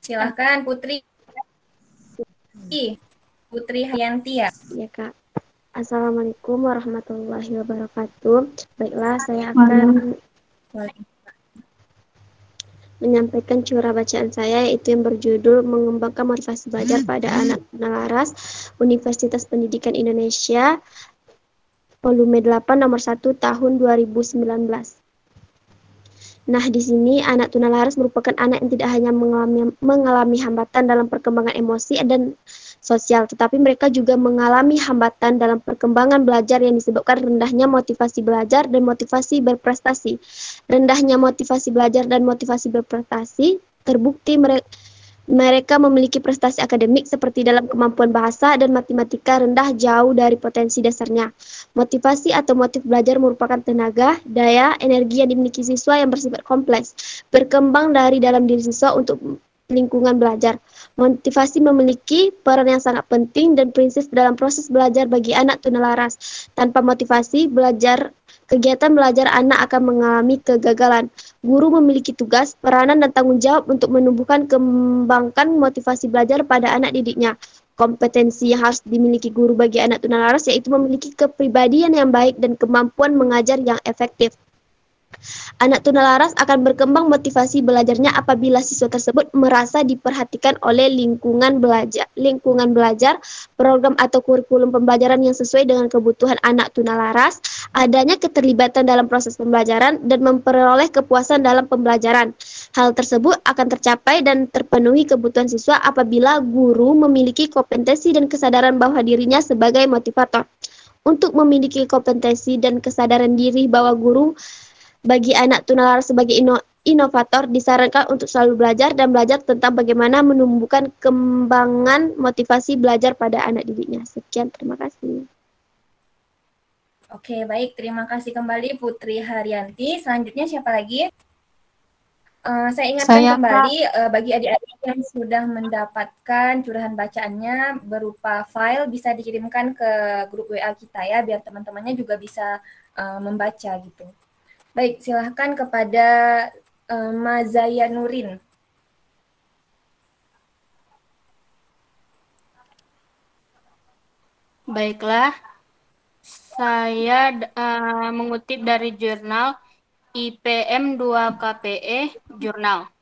Silahkan Putri. Putri Haryanti ya. Ya, Kak. Assalamualaikum warahmatullahi wabarakatuh. Baiklah, saya akan menyampaikan curah bacaan saya, yaitu yang berjudul Mengembangkan Motivasi Belajar pada Anak Tunalaras, Universitas Pendidikan Indonesia, volume 8 nomor 1 tahun 2019. Nah, di sini anak tunalaras merupakan anak yang tidak hanya mengalami hambatan dalam perkembangan emosi dan sosial, tetapi mereka juga mengalami hambatan dalam perkembangan belajar yang disebabkan rendahnya motivasi belajar dan motivasi berprestasi. Rendahnya motivasi belajar dan motivasi berprestasi terbukti mereka memiliki prestasi akademik seperti dalam kemampuan bahasa dan matematika rendah jauh dari potensi dasarnya. Motivasi atau motif belajar merupakan tenaga, daya, energi yang dimiliki siswa yang bersifat kompleks, berkembang dari dalam diri siswa untuk lingkungan belajar. Motivasi memiliki peran yang sangat penting dan prinsip dalam proses belajar bagi anak tunalaras. Tanpa motivasi kegiatan belajar anak akan mengalami kegagalan. Guru memiliki tugas, peranan, dan tanggung jawab untuk menumbuhkan kembangkan motivasi belajar pada anak didiknya. kompetensi yang harus dimiliki guru bagi anak tunalaras yaitu memiliki kepribadian yang baik dan kemampuan mengajar yang efektif. Anak tunalaras akan berkembang motivasi belajarnya apabila siswa tersebut merasa diperhatikan oleh lingkungan belajar, program atau kurikulum pembelajaran yang sesuai dengan kebutuhan anak tunalaras, adanya keterlibatan dalam proses pembelajaran, dan memperoleh kepuasan dalam pembelajaran. Hal tersebut akan tercapai dan terpenuhi kebutuhan siswa apabila guru memiliki kompetensi dan kesadaran bahwa dirinya sebagai motivator. Untuk memiliki kompetensi dan kesadaran diri bahwa guru bagi anak tunalaras sebagai inovator disarankan untuk selalu belajar dan belajar tentang bagaimana menumbuhkan kembangan motivasi belajar pada anak didiknya. Sekian, terima kasih. Oke, baik. Terima kasih kembali Putri Haryanti. Selanjutnya siapa lagi? Saya ingatkan kembali bagi adik-adik yang sudah mendapatkan curahan bacaannya berupa file bisa dikirimkan ke grup WA kita ya, biar teman-temannya juga bisa membaca gitu. Baik, silahkan kepada Mazaya Nurin. Baiklah, saya mengutip dari jurnal IPM 2 KPE Jurnal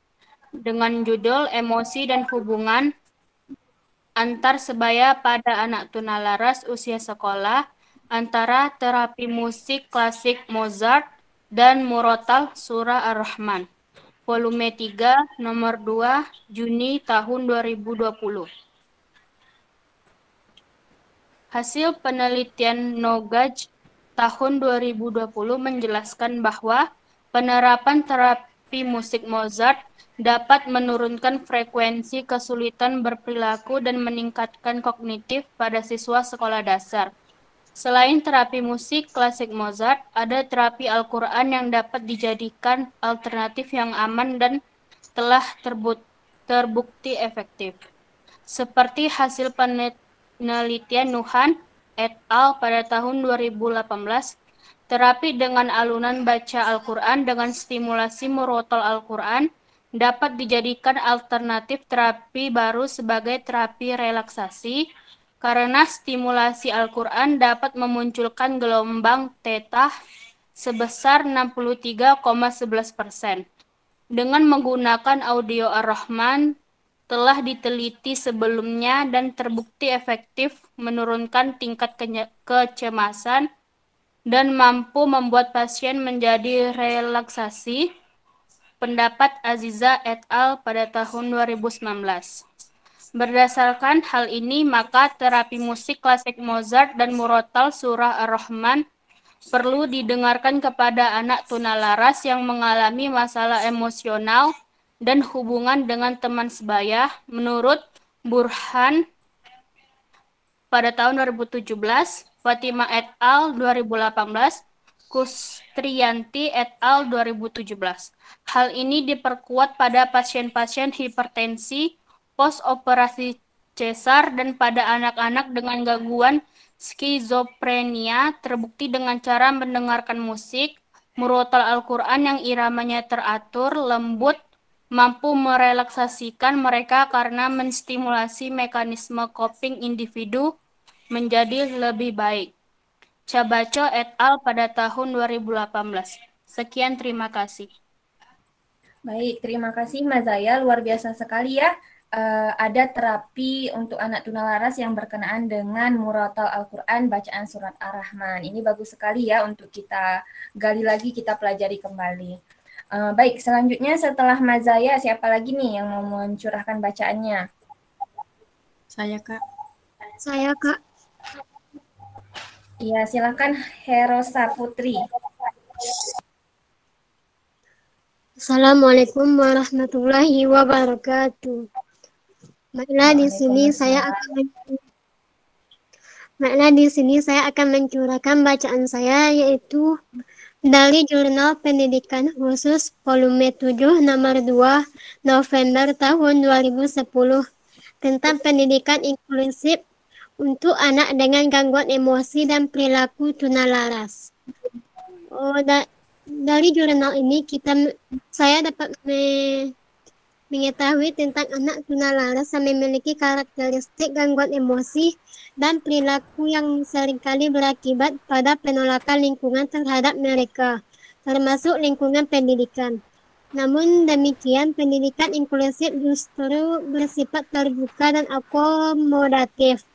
dengan judul Emosi dan Hubungan Antar Sebaya pada Anak Tunalaras Usia Sekolah antara Terapi Musik Klasik Mozart dan Murotal Surah Ar-Rahman, volume 3, nomor 2, Juni tahun 2020. Hasil penelitian Nogaj tahun 2020 menjelaskan bahwa penerapan terapi musik Mozart dapat menurunkan frekuensi kesulitan berperilaku dan meningkatkan kognitif pada siswa sekolah dasar. Selain terapi musik klasik Mozart, ada terapi Al-Quran yang dapat dijadikan alternatif yang aman dan telah terbukti efektif. Seperti hasil penelitian Nuhan et al. Pada tahun 2018, terapi dengan alunan baca Al-Quran dengan stimulasi murotal Al-Quran dapat dijadikan alternatif terapi baru sebagai terapi relaksasi, karena stimulasi Al-Quran dapat memunculkan gelombang theta sebesar 63,11%. Dengan menggunakan audio Ar-Rahman telah diteliti sebelumnya dan terbukti efektif menurunkan tingkat kecemasan dan mampu membuat pasien menjadi relaksasi. Pendapat Aziza et al. Pada tahun 2019. Berdasarkan hal ini, maka terapi musik klasik Mozart dan murotal surah Ar-Rahman perlu didengarkan kepada anak tunalaras yang mengalami masalah emosional dan hubungan dengan teman sebaya. Menurut Burhan pada tahun 2017, Fatima et al. 2018, Kustriyanti et al. 2017. Hal ini diperkuat pada pasien-pasien hipertensi post-operasi cesar dan pada anak-anak dengan gangguan skizofrenia, terbukti dengan cara mendengarkan musik murotal Al-Quran yang iramanya teratur, lembut, mampu merelaksasikan mereka karena menstimulasi mekanisme coping individu menjadi lebih baik. Cabaco et al. Pada tahun 2018. Sekian, terima kasih. Baik, terima kasih Mazaya, luar biasa sekali ya. Ada terapi untuk anak tunalaras yang berkenaan dengan murotal Al-Quran bacaan surat Ar-Rahman. Ini bagus sekali ya untuk kita gali lagi, kita pelajari kembali. Baik, selanjutnya setelah Mazaya, siapa lagi nih yang mau mencurahkan bacaannya? Saya, Kak. Saya, Kak. Iya, silakan Herosa Putri. Assalamualaikum warahmatullahi wabarakatuh. Baiklah, di sini saya akan mencurahkan bacaan saya, yaitu dari Jurnal Pendidikan Khusus volume 7 nomor 2 November tahun 2010 tentang pendidikan inklusif untuk anak dengan gangguan emosi dan perilaku tunalaras. Dari jurnal ini saya dapat mengetahui tentang anak tunalaras yang memiliki karakteristik gangguan emosi dan perilaku yang seringkali berakibat pada penolakan lingkungan terhadap mereka, termasuk lingkungan pendidikan. Namun demikian, pendidikan inklusif justru bersifat terbuka dan akomodatif.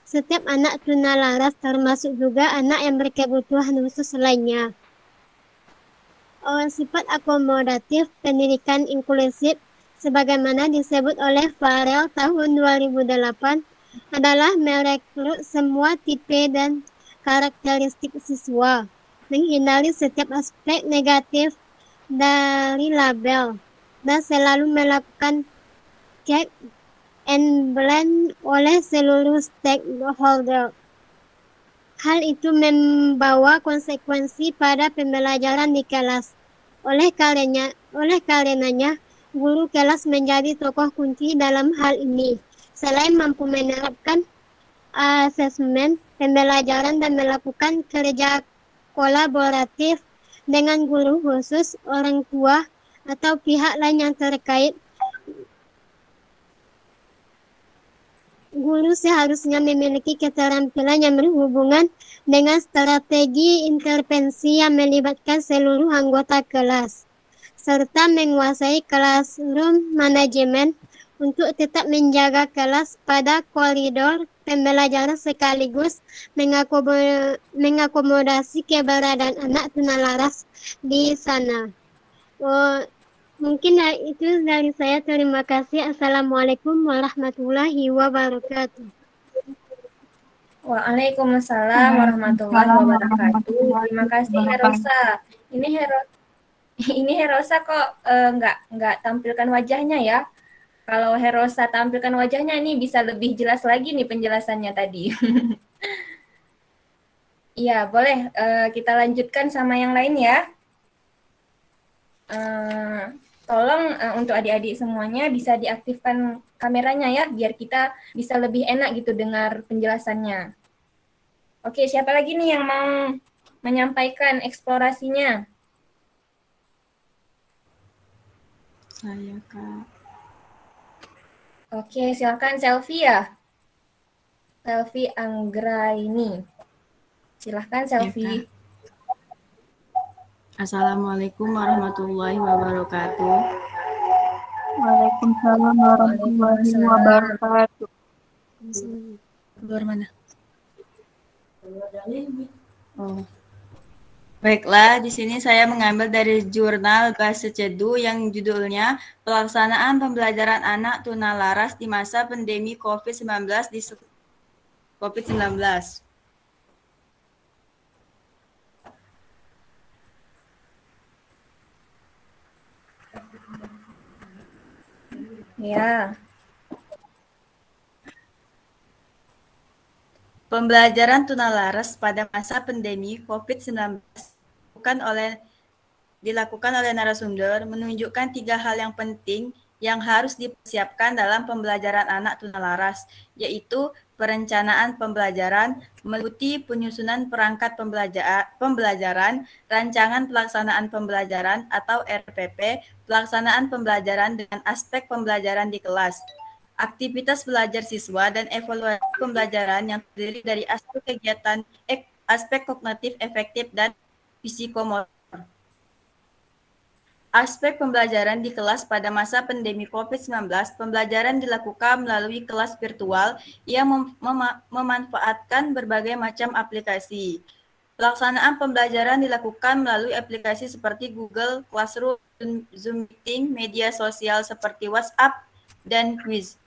Setiap anak tunalaras termasuk juga anak yang berkebutuhan khusus lainnya. Sifat akomodatif pendidikan inklusif sebagaimana disebut oleh Farrell tahun 2008 adalah merekrut semua tipe dan karakteristik siswa, menghindari setiap aspek negatif dari label, dan selalu melakukan check and balance oleh seluruh stakeholder. Hal itu membawa konsekuensi pada pembelajaran di kelas. Oleh karenanya, guru kelas menjadi tokoh kunci dalam hal ini. Selain mampu menerapkan asesmen pembelajaran dan melakukan kerja kolaboratif dengan guru khusus, orang tua, atau pihak lain yang terkait, guru seharusnya memiliki keterampilan yang berhubungan dengan strategi intervensi yang melibatkan seluruh anggota kelas, serta menguasai classroom management untuk tetap menjaga kelas pada koridor pembelajaran sekaligus mengakomodasi keberadaan anak tunalaras di sana. Mungkin itu dari saya. Terima kasih. Assalamualaikum warahmatullahi wabarakatuh. Waalaikumsalam warahmatullahi wabarakatuh. Terima kasih Herosa. Ini Herosa kok nggak tampilkan wajahnya ya? Kalau Herosa tampilkan wajahnya ini bisa lebih jelas lagi nih penjelasannya tadi. Iya, boleh kita lanjutkan sama yang lain ya. Tolong untuk adik-adik semuanya bisa diaktifkan kameranya ya, biar kita bisa lebih enak gitu dengar penjelasannya. Oke, siapa lagi nih yang mau menyampaikan eksplorasinya? Saya, Kak. Oke, silakan Selfie ya. Selfie Anggraini. Silahkan Selfie. Ya, Assalamualaikum warahmatullahi wabarakatuh. Waalaikumsalam warahmatullahi wabarakatuh. Keluar mana? Oh. Baiklah, di sini saya mengambil dari jurnal Bahasa Cedu yang judulnya Pelaksanaan Pembelajaran Anak Tunalaras di Masa Pandemi COVID-19 COVID-19. Ya. Pembelajaran tunalaras pada masa pandemi COVID-19 dilakukan oleh narasumber menunjukkan 3 hal yang penting yang harus dipersiapkan dalam pembelajaran anak tunalaras, yaitu perencanaan pembelajaran, meliputi penyusunan perangkat pembelajaran, rancangan pelaksanaan pembelajaran atau RPP, pelaksanaan pembelajaran dengan aspek pembelajaran di kelas, aktivitas belajar siswa, dan evaluasi pembelajaran yang terdiri dari aspek kegiatan, aspek kognitif efektif, dan psikomotor. Aspek pembelajaran di kelas pada masa pandemi COVID-19, pembelajaran dilakukan melalui kelas virtual yang memanfaatkan berbagai macam aplikasi. Pelaksanaan pembelajaran dilakukan melalui aplikasi seperti Google Classroom, Zoom Meeting, media sosial seperti WhatsApp, dan quiz.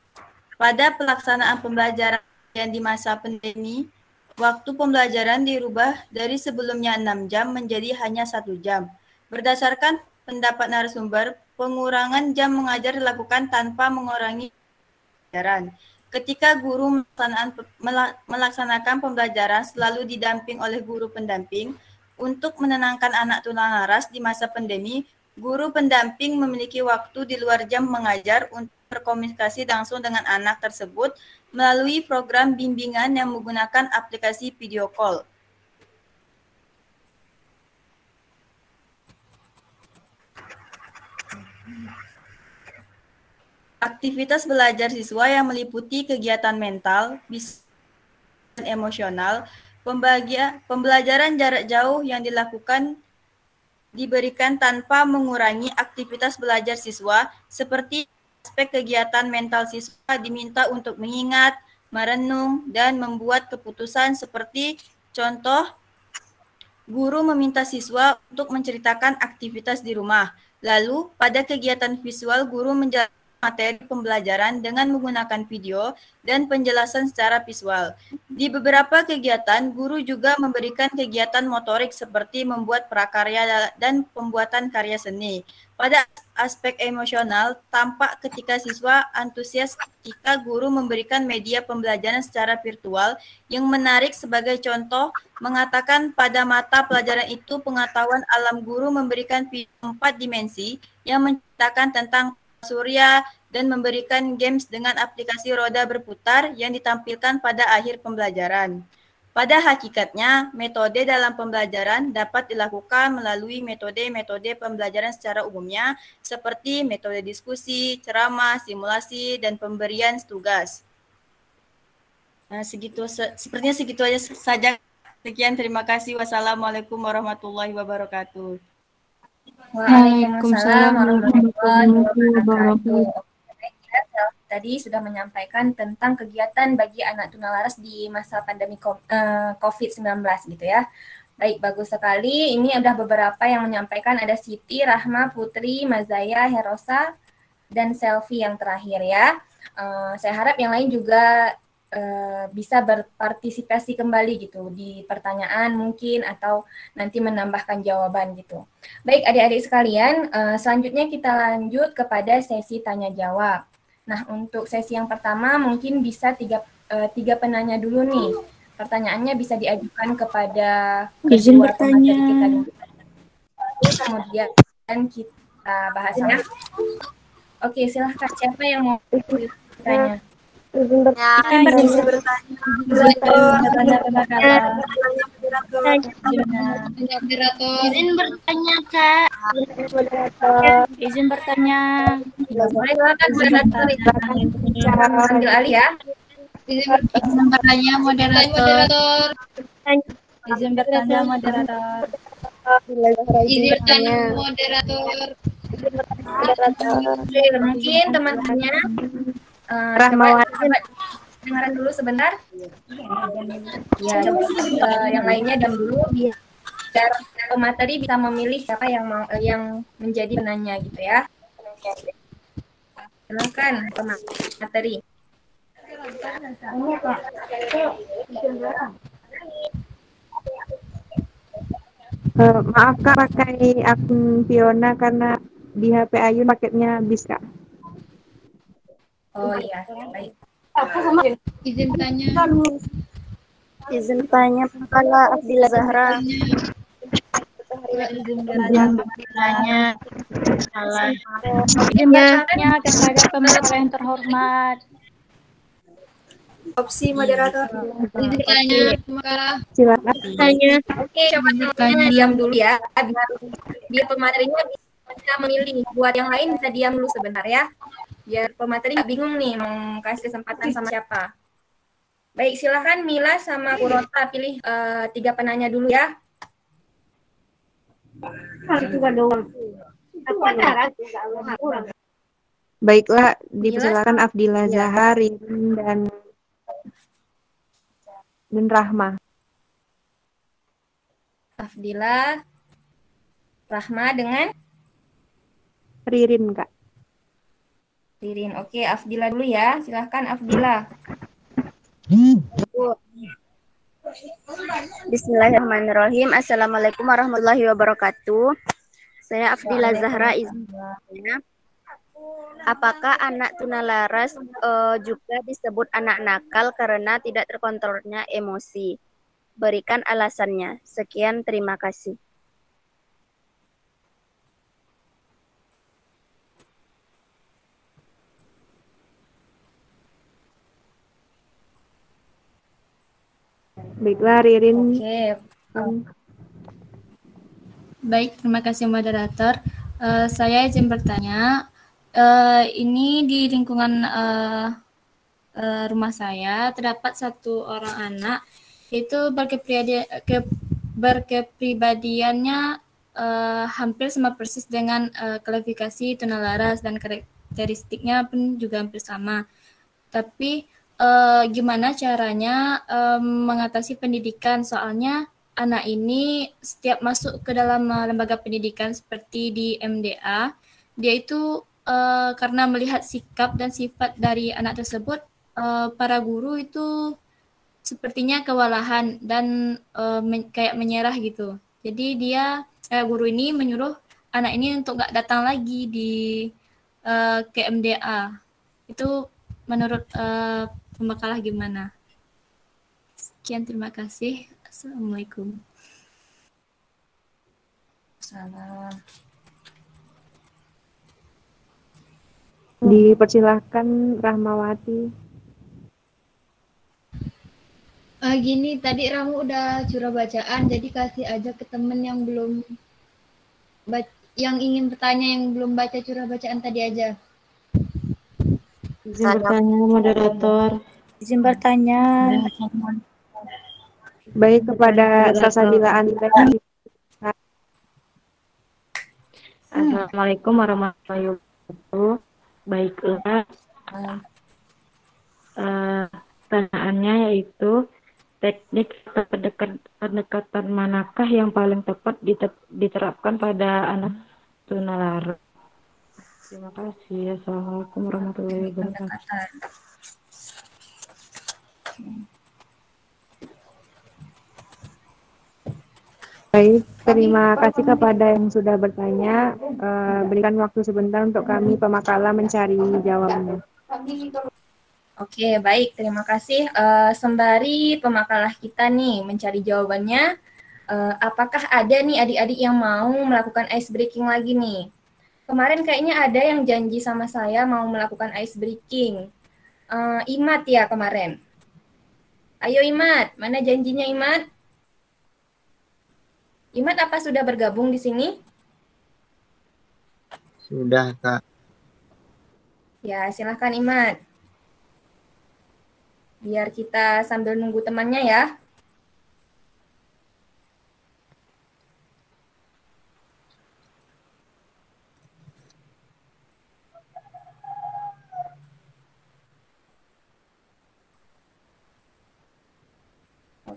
Pada pelaksanaan pembelajaran yang di masa pandemi, waktu pembelajaran dirubah dari sebelumnya 6 jam menjadi hanya 1 jam. Berdasarkan pendapat narasumber, pengurangan jam mengajar dilakukan tanpa mengurangi pembelajaran. Ketika guru melaksanakan pembelajaran selalu didamping oleh guru pendamping. Untuk menenangkan anak tunalaras di masa pandemi, guru pendamping memiliki waktu di luar jam mengajar untuk berkomunikasi langsung dengan anak tersebut melalui program bimbingan yang menggunakan aplikasi video call. Aktivitas belajar siswa yang meliputi kegiatan mental, dan emosional, pembelajaran jarak jauh yang diberikan tanpa mengurangi aktivitas belajar siswa, seperti aspek kegiatan mental siswa diminta untuk mengingat, merenung, dan membuat keputusan seperti contoh, guru meminta siswa untuk menceritakan aktivitas di rumah. Lalu, pada kegiatan visual, guru menjelaskan materi pembelajaran dengan menggunakan video dan penjelasan secara visual. Di beberapa kegiatan, guru juga memberikan kegiatan motorik seperti membuat prakarya dan pembuatan karya seni. Pada aspek emosional, tampak ketika siswa antusias ketika guru memberikan media pembelajaran secara virtual yang menarik. Sebagai contoh, mengatakan pada mata pelajaran itu pengetahuan alam, guru memberikan video 4 dimensi yang menceritakan tentang surya dan memberikan games dengan aplikasi roda berputar yang ditampilkan pada akhir pembelajaran. Pada hakikatnya, metode dalam pembelajaran dapat dilakukan melalui metode-metode pembelajaran secara umumnya, seperti metode diskusi, ceramah, simulasi, dan pemberian tugas. Nah, sepertinya segitu aja saja. Sekian, terima kasih. Wassalamualaikum warahmatullahi wabarakatuh. Waalaikumsalam warahmatullahi wabarakatuh. Tadi sudah menyampaikan tentang kegiatan bagi anak tunalaras di masa pandemi COVID-19 gitu ya. Baik, bagus sekali. Ini ada beberapa yang menyampaikan, ada Siti, Rahma, Putri, Mazaya, Herosa, dan Selfie yang terakhir ya. Saya harap yang lain juga bisa berpartisipasi kembali gitu di pertanyaan mungkin atau nanti menambahkan jawaban gitu. Baik adik-adik sekalian, selanjutnya kita lanjut kepada sesi tanya jawab. Nah, untuk sesi yang pertama mungkin bisa tiga penanya dulu nih. Pertanyaannya bisa diajukan kepada kedua pemateri kita dulu. Kemudian kita bahas ya. Oke, silahkan siapa yang mau bertanya? Izin bertanya. Izin bertanya, Kak. Izin bertanya. Boleh ambil alih ya. Izin bertanya, moderator. Izin bertanya, moderator. Izin bertanya, moderator. Mungkin teman-temannya dengaran dulu sebentar. Ya, yang lainnya diam dulu biar pemateri bisa memilih siapa yang menjadi penanya gitu ya. Silakan pemateri. Maaf Kak, pakai akun Fiona karena di HP Ayun paketnya habis Kak. Oh iya, baik. Izin tanya. Izin tanya Kepala Afdila Zahra. Izin bertanya. Izin bertanya kepada pemateri yang terhormat. Opsi moderator. Izin bertanya. Silakan tanya. Oke, coba tanya diam dulu ya. Biar pematerinya bisa memilih. Buat yang lain bisa diam dulu sebentar ya. Biar pemateri nggak bingung nih mau kasih kesempatan sama siapa. Baik, silahkan Mila sama Kurota pilih 3 penanya dulu ya. Baiklah, dipersilakan Afdila Zahar, Ririn, dan Rahma. Afdila, Rahma dengan Ririn, Kak. Ririn. Oke, Afdila dulu ya. Silahkan Afdila. Bismillahirrahmanirrahim. Assalamualaikum warahmatullahi wabarakatuh. Saya Afdila Zahra. Apakah anak tunalaras juga disebut anak nakal karena tidak terkontrolnya emosi? Berikan alasannya. Sekian, terima kasih. Baiklah, Ririn. Oke. Baik, terima kasih moderator. Saya izin bertanya, Ini di lingkungan rumah saya terdapat satu orang anak itu berkepribadiannya hampir sama persis dengan kualifikasi tunalaras dan karakteristiknya pun juga hampir sama. Tapi gimana caranya mengatasi pendidikan? Soalnya anak ini setiap masuk ke dalam lembaga pendidikan seperti di MDA, dia itu karena melihat sikap dan sifat dari anak tersebut, para guru itu sepertinya kewalahan dan kayak menyerah gitu. Jadi guru ini menyuruh anak ini untuk nggak datang lagi di KMDA. Itu menurut pembekalah gimana? Sekian, terima kasih. Assalamualaikum. Salam. Dipersilahkan Rahmawati. Gini, tadi Ramu udah curah bacaan, jadi kasih aja ke temen yang belum yang ingin bertanya, yang belum baca curah bacaan tadi aja. Izin bertanya, moderator. Izin bertanya. Baik, kepada Salsabila Anda. Assalamualaikum warahmatullahi wabarakatuh. Baiklah. Pertanyaannya yaitu teknik pendekatan manakah yang paling tepat diterapkan pada anak tunalarus? Terima kasih. Assalamualaikum warahmatullahi wabarakatuh. Baik, terima kasih kepada yang sudah bertanya. Berikan waktu sebentar untuk kami pemakala mencari jawabannya. Oke, baik. Terima kasih. Sembari pemakalah kita nih mencari jawabannya, apakah ada nih adik-adik yang mau melakukan ice breaking lagi nih? Kemarin kayaknya ada yang janji sama saya mau melakukan ice breaking. Imat ya kemarin. Ayo Imat, mana janjinya Imat? Imat apa sudah bergabung di sini? Sudah, Kak. Ya, silahkan Imat. Biar kita sambil nunggu temannya ya.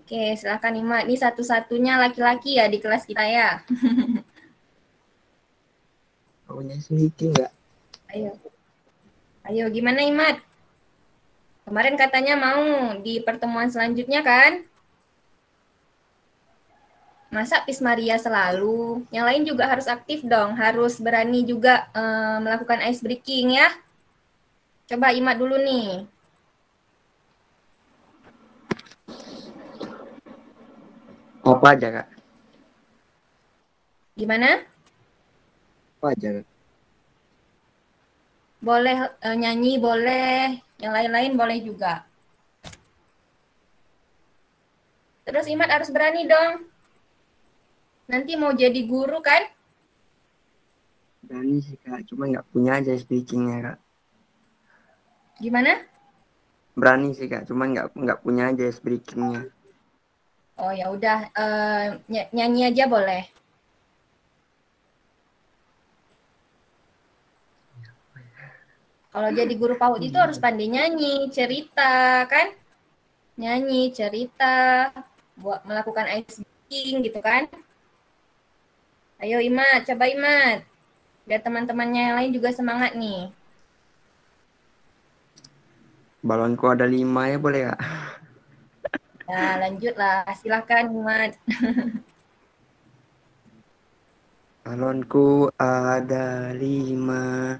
Oke, silakan Ima. Ini satu-satunya laki-laki ya di kelas kita ya. Maunya sedikit nggak? Ayo, gimana Imat? Kemarin katanya mau di pertemuan selanjutnya kan? Masa Pismaria selalu? Yang lain juga harus aktif dong, harus berani juga melakukan ice breaking ya. Coba Imat dulu nih. Apa aja, Kak? Gimana? Apa aja, Kak? Boleh nyanyi, boleh. Yang lain-lain boleh juga. Terus Imat harus berani dong. Nanti mau jadi guru kan? Berani sih, Kak. Cuma nggak punya aja speakingnya, Kak. Gimana? Berani sih, Kak. Cuma nggak punya aja speakingnya. Oh ya udah, nyanyi aja boleh. Kalau jadi guru PAUD itu harus pandai nyanyi, cerita kan? Nyanyi, cerita, buat melakukan ice breaking gitu kan? Ayo Imat, coba Imat. Biar teman-temannya yang lain juga semangat nih. Balonku ada 5 ya, boleh, Kak? Nah, lanjutlah. Silahkan, Imat. Balonku ada 5,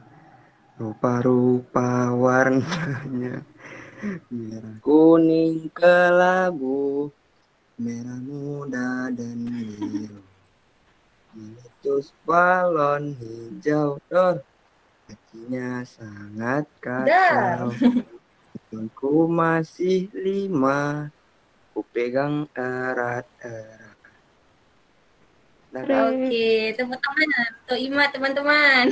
rupa-rupa warnanya. Merah, kuning, kelabu, merah muda, dan biru. Meletus balon hijau, dor. Kakinya sangat kacau. Balonku masih 5. Ku pegang erat-erat. Oke, tepuk tangan untuk Imat teman-teman.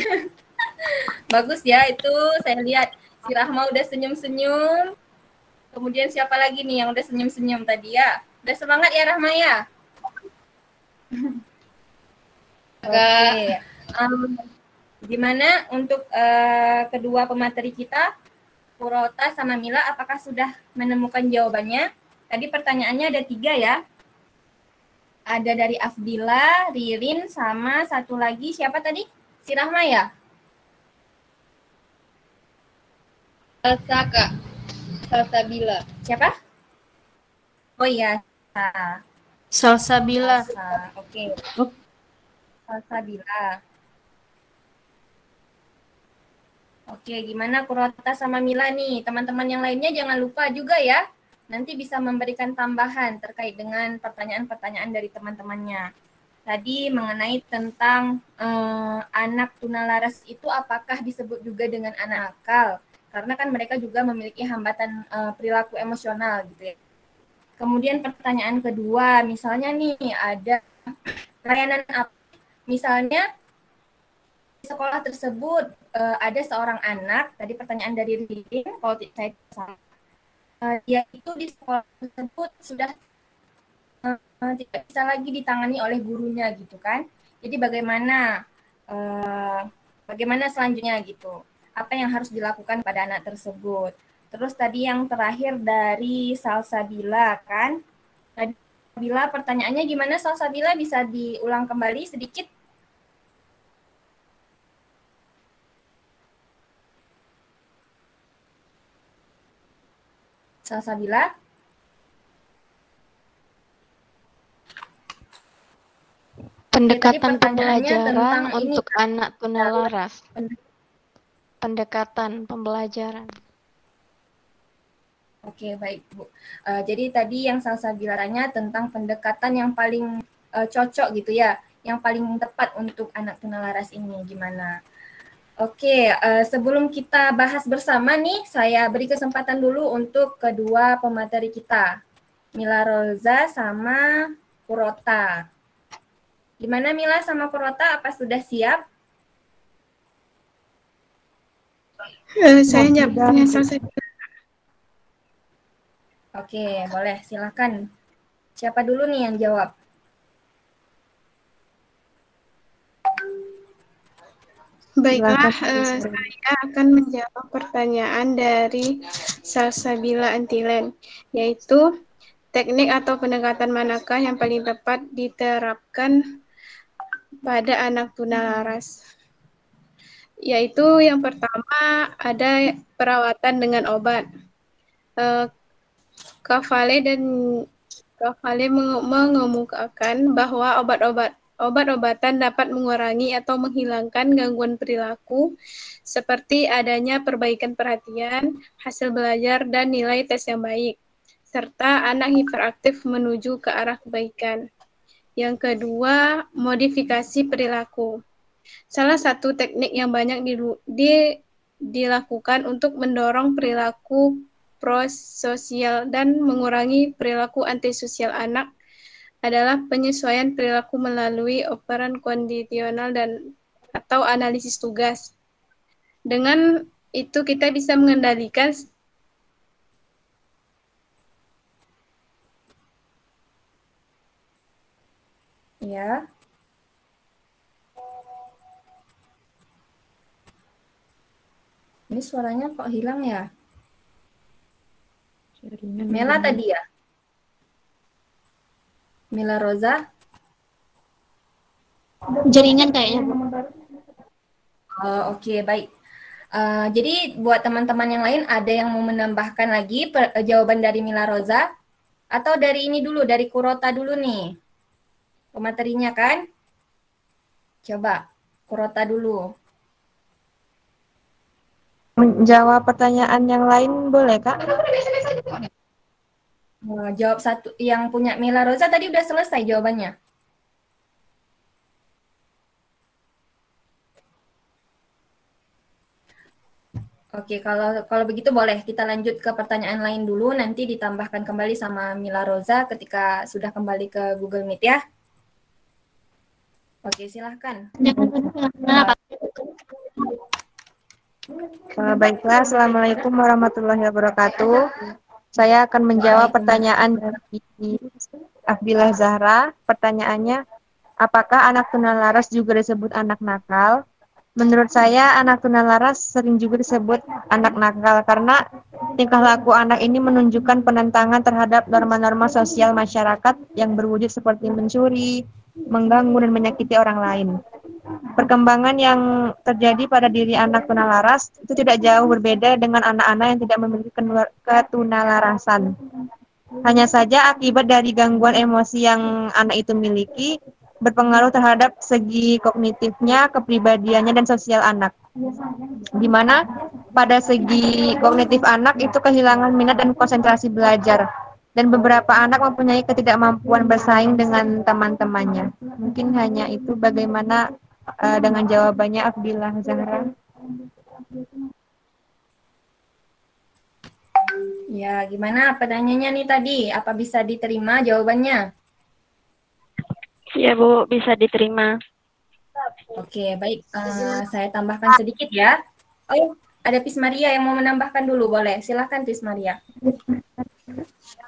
Bagus ya itu, saya lihat si Rahma udah senyum-senyum. Kemudian siapa lagi nih yang udah senyum-senyum tadi ya? Udah semangat ya Rahma ya? Oke. Gimana untuk kedua pemateri kita, Purota sama Mila, apakah sudah menemukan jawabannya? Tadi pertanyaannya ada 3 ya. Ada dari Afdila, Ririn, sama satu lagi siapa tadi? Si Rahma ya? Salsa, Kak. Salsabila. Siapa? Oh iya. Salsabila. Oke. Salsabila. Oke, gimana Purota sama Mila nih? Teman-teman yang lainnya jangan lupa juga ya. Nanti bisa memberikan tambahan terkait dengan pertanyaan-pertanyaan dari teman-temannya. Tadi mengenai tentang anak tunalaras itu apakah disebut juga dengan anak nakal? Karena kan mereka juga memiliki hambatan perilaku emosional gitu ya. Kemudian pertanyaan kedua, misalnya nih ada layanan apa? Misalnya di sekolah tersebut ada seorang anak, tadi pertanyaan dari Ririn, kalau saya salah, dia itu di sekolah tersebut sudah tidak bisa lagi ditangani oleh gurunya gitu kan. Jadi bagaimana selanjutnya gitu? Apa yang harus dilakukan pada anak tersebut? Terus tadi yang terakhir dari Salsabila kan. Tadi Bila pertanyaannya gimana Salsabila, bisa diulang kembali sedikit? Salsabila? Pendekatan pembelajaran untuk anak tunalaras. Pendekatan pembelajaran. Oke, baik Bu. Jadi tadi yang Salsabila tanya tentang pendekatan yang paling cocok gitu ya, yang paling tepat untuk anak tunalaras ini gimana? Oke, sebelum kita bahas bersama nih, saya beri kesempatan dulu untuk kedua pemateri kita, Mila Roza sama Purota. Gimana Mila sama Purota, apa sudah siap? Saya jawabnya selesai. Oke, boleh silakan. Siapa dulu nih yang jawab? Baiklah, saya akan menjawab pertanyaan dari Salsabila Antilen, yaitu teknik atau pendekatan manakah yang paling tepat diterapkan pada anak tunalaras. Yaitu yang pertama ada perawatan dengan obat. Kavale mengemukakan bahwa obat-obatan dapat mengurangi atau menghilangkan gangguan perilaku seperti adanya perbaikan perhatian, hasil belajar, dan nilai tes yang baik, serta anak hiperaktif menuju ke arah kebaikan. Yang kedua, modifikasi perilaku. Salah satu teknik yang banyak dilakukan untuk mendorong perilaku prososial dan mengurangi perilaku antisosial anak adalah penyesuaian perilaku melalui operan kondisional atau analisis tugas. Dengan itu kita bisa mengendalikan ya. Ini suaranya kok hilang ya? Mela tadi ya? Mila Roza? Jaringan kayaknya. Oh, oke, baik. Jadi buat teman-teman yang lain ada yang mau menambahkan lagi jawaban dari Mila Roza? Atau dari ini dulu, dari Kurota dulu nih? Pematerinya kan? Coba, Kurota dulu. Menjawab pertanyaan yang lain boleh, Kak? Jawab satu, yang punya Mila Roza tadi udah selesai jawabannya. Oke, kalau begitu boleh kita lanjut ke pertanyaan lain dulu, nanti ditambahkan kembali sama Mila Roza ketika sudah kembali ke Google Meet ya. Oke, silahkan. Baiklah, Assalamualaikum warahmatullahi wabarakatuh. Saya akan menjawab pertanyaan dari Afdilah Zahra. Pertanyaannya, apakah anak tunalaras juga disebut anak nakal? Menurut saya, anak tunalaras sering juga disebut anak nakal karena tingkah laku anak ini menunjukkan penentangan terhadap norma-norma sosial masyarakat yang berwujud seperti mencuri, mengganggu, dan menyakiti orang lain. Perkembangan yang terjadi pada diri anak tunalaras itu tidak jauh berbeda dengan anak-anak yang tidak memiliki ketunalarasan. Hanya saja akibat dari gangguan emosi yang anak itu miliki berpengaruh terhadap segi kognitifnya, kepribadiannya, dan sosial anak. Di mana pada segi kognitif anak itu kehilangan minat dan konsentrasi belajar. Dan beberapa anak mempunyai ketidakmampuan bersaing dengan teman-temannya. Mungkin hanya itu. Bagaimana dengan jawabannya Afdilah Zahra? Ya, gimana pertanyaannya nih tadi? Apa bisa diterima jawabannya? Ya Bu, bisa diterima. Oke, baik. Saya tambahkan sedikit ya. Oh, ada Pis Maria yang mau menambahkan dulu, boleh? Silahkan Pis Maria.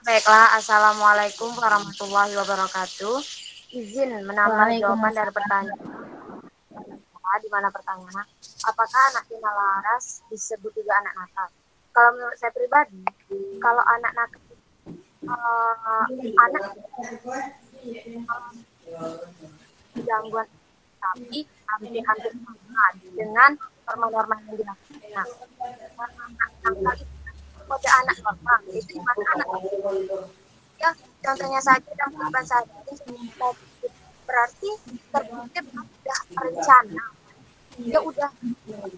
Baiklah, Assalamualaikum warahmatullahi wabarakatuh. Izin menambah jawaban dari pertanyaan. Di mana pertanyaan, apakah anak tunalaras disebut juga anak nakal? Kalau menurut saya pribadi, kalau anak nakal, anak gangguan, tapi hampir-hampir sama dengan norma-norma yang dilakukan. Nah, anak nakal itu pada anak normal, itu di mana anak ya, contohnya saja dan bukan saja berarti terpikir sudah rencana, dia udah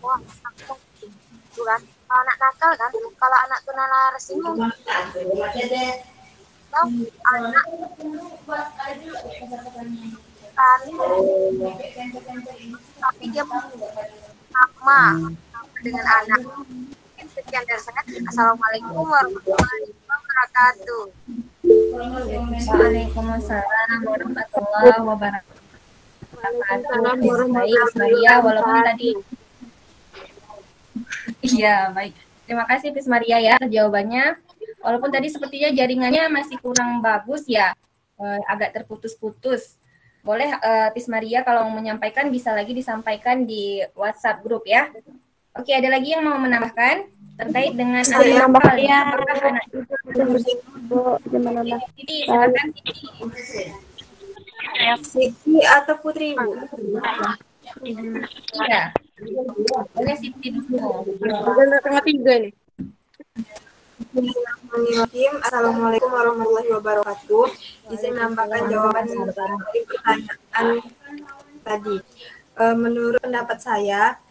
wah bukan anak nakal kan. Kalau anak tunalaras ini anak tapi dia sama dengan anak. Sekian dari saya. Assalamualaikum warahmatullahi wabarakatuh. Waalaikumsalam warahmatullahi wabarakatuh. Baik, Maria, walaupun tadi iya, baik. Terima kasih Pis Maria ya jawabannya. Walaupun tadi sepertinya jaringannya masih kurang bagus ya, agak terputus-putus. Boleh Pis Maria kalau mau menyampaikan bisa lagi disampaikan di WhatsApp grup ya. Oke, ada lagi yang mau menambahkan terkait dengan anak nakal ya? Apakah anak Siti, silakan Siti. Siti atau Putri Ibu? Iya. Boleh Siti dulu. Tengah tiga nih. Assalamualaikum warahmatullahi wabarakatuh. Izin menambahkan jawaban dari pertanyaan tadi. Menurut pendapat saya,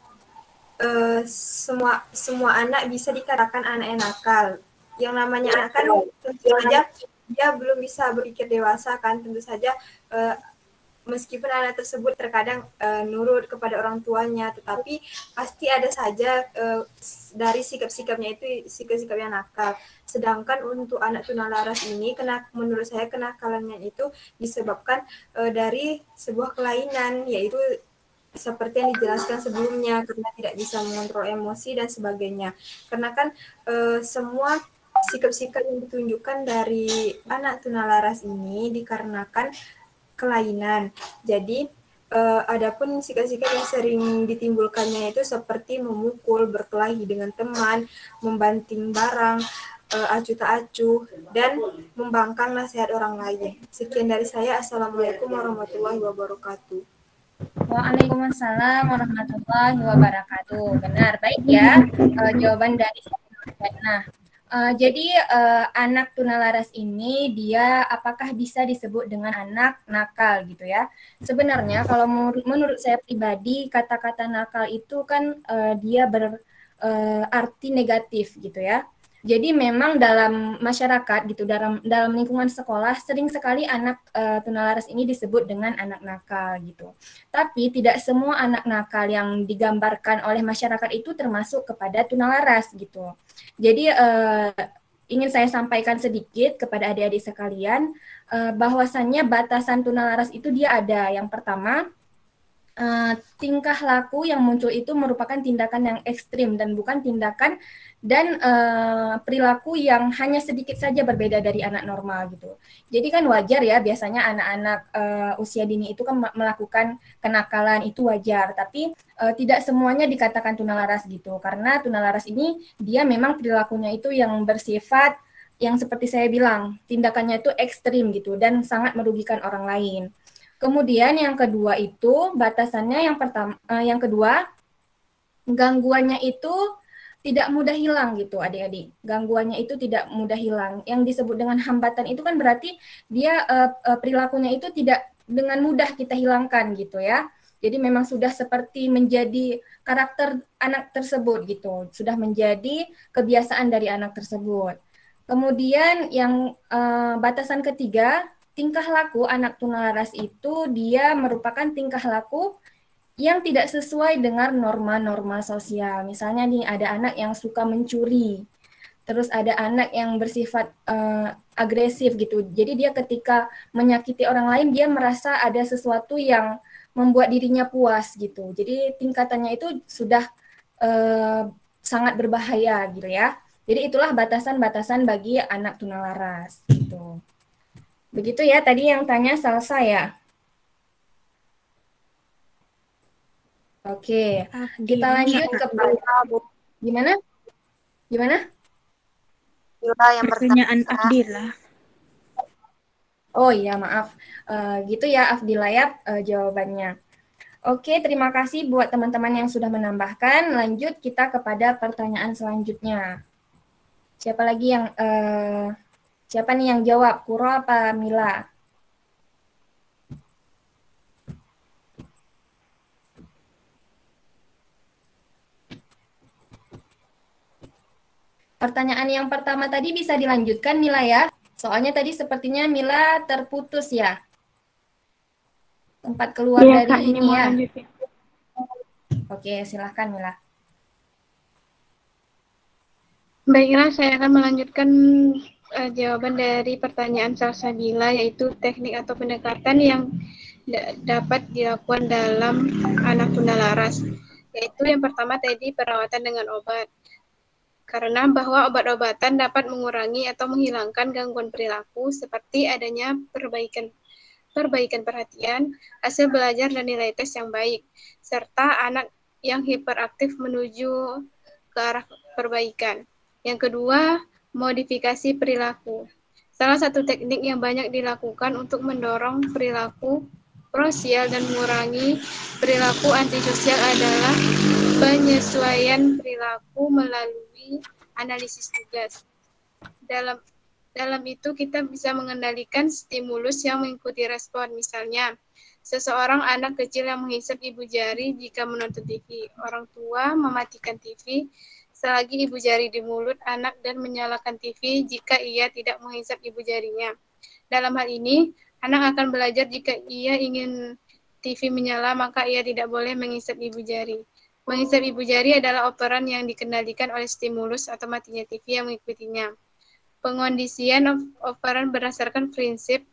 semua anak bisa dikatakan anak yang nakal. Yang namanya anak kan tentu saja dia belum bisa berpikir dewasa kan, tentu saja meskipun anak tersebut terkadang nurut kepada orang tuanya, tetapi pasti ada saja dari sikap-sikapnya itu sikap-sikap yang nakal. Sedangkan untuk anak tunalaras ini, menurut saya kenakalannya itu disebabkan dari sebuah kelainan, yaitu seperti yang dijelaskan sebelumnya, karena tidak bisa mengontrol emosi dan sebagainya. Karena kan semua sikap-sikap yang ditunjukkan dari anak tunalaras ini dikarenakan kelainan. Jadi adapun sikap-sikap yang sering ditimbulkannya itu seperti memukul, berkelahi dengan teman, membanting barang, acuh tak acuh, dan membangkang nasihat orang lain. Sekian dari saya. Assalamualaikum warahmatullahi wabarakatuh. Waalaikumsalam warahmatullahi wabarakatuh. Benar, baik ya jawaban dari nah. Jadi anak tunalaras ini dia apakah bisa disebut dengan anak nakal gitu ya? Sebenarnya kalau menurut saya pribadi kata-kata nakal itu kan dia berarti negatif gitu ya. Jadi memang dalam masyarakat gitu, dalam lingkungan sekolah sering sekali anak tunalaras ini disebut dengan anak nakal gitu. Tapi tidak semua anak nakal yang digambarkan oleh masyarakat itu termasuk kepada tunalaras gitu. Jadi ingin saya sampaikan sedikit kepada adik-adik sekalian bahwasannya batasan tunalaras itu dia ada. Yang pertama tingkah laku yang muncul itu merupakan tindakan yang ekstrim dan bukan tindakan dan perilaku yang hanya sedikit saja berbeda dari anak normal gitu. Jadi kan wajar ya biasanya anak-anak usia dini itu kan melakukan kenakalan, itu wajar, tapi tidak semuanya dikatakan tunalaras gitu. Karena tunalaras ini dia memang perilakunya itu yang bersifat yang seperti saya bilang, tindakannya itu ekstrim gitu dan sangat merugikan orang lain. Kemudian yang kedua itu batasannya yang kedua gangguannya itu tidak mudah hilang gitu adik-adik. Gangguannya itu tidak mudah hilang. Yang disebut dengan hambatan itu kan berarti dia perilakunya itu tidak dengan mudah kita hilangkan gitu ya. Jadi memang sudah seperti menjadi karakter anak tersebut gitu. Sudah menjadi kebiasaan dari anak tersebut. Kemudian yang batasan ketiga, tingkah laku anak tunalaras itu dia merupakan tingkah laku yang tidak sesuai dengan norma-norma sosial. Misalnya nih ada anak yang suka mencuri, terus ada anak yang bersifat agresif gitu. Jadi dia ketika menyakiti orang lain dia merasa ada sesuatu yang membuat dirinya puas gitu. Jadi tingkatannya itu sudah sangat berbahaya gitu ya. Jadi itulah batasan-batasan bagi anak tunalaras gitu. Begitu ya, tadi yang tanya Salsa ya. Oke, kita lanjut ke gimana? Gimana? Yang pertanyaan Afdila. Oh iya, maaf. Gitu ya Afdila ya jawabannya. Oke, terima kasih buat teman-teman yang sudah menambahkan. Lanjut kita kepada pertanyaan selanjutnya. Siapa lagi yang siapa nih yang jawab? Kuro apa Mila? Pertanyaan yang pertama tadi bisa dilanjutkan Mila ya. Soalnya tadi sepertinya Mila terputus ya. Tempat keluar Iya, dari Kak, ini mau ya. lanjutin. Oke, silahkan Mila. Baiklah, saya akan melanjutkan jawaban dari pertanyaan Salsabila, yaitu teknik atau pendekatan yang dapat dilakukan dalam anak tunalaras. Yaitu yang pertama tadi perawatan dengan obat. Karena bahwa obat-obatan dapat mengurangi atau menghilangkan gangguan perilaku seperti adanya perbaikan perhatian, hasil belajar dan nilai tes yang baik, serta anak yang hiperaktif menuju ke arah perbaikan. Yang kedua, modifikasi perilaku. Salah satu teknik yang banyak dilakukan untuk mendorong perilaku prososial dan mengurangi perilaku antisosial adalah penyesuaian perilaku melalui analisis tugas. Dalam itu kita bisa mengendalikan stimulus yang mengikuti respon. Misalnya, seseorang anak kecil yang menghisap ibu jari jika menonton TV. Orang tua mematikan TV selagi ibu jari di mulut anak dan menyalakan TV jika ia tidak menghisap ibu jarinya. Dalam hal ini, anak akan belajar jika ia ingin TV menyala, maka ia tidak boleh menghisap ibu jari. Menghisap ibu jari adalah operan yang dikendalikan oleh stimulus atau matinya TV yang mengikutinya. Pengondisian operan berdasarkan prinsip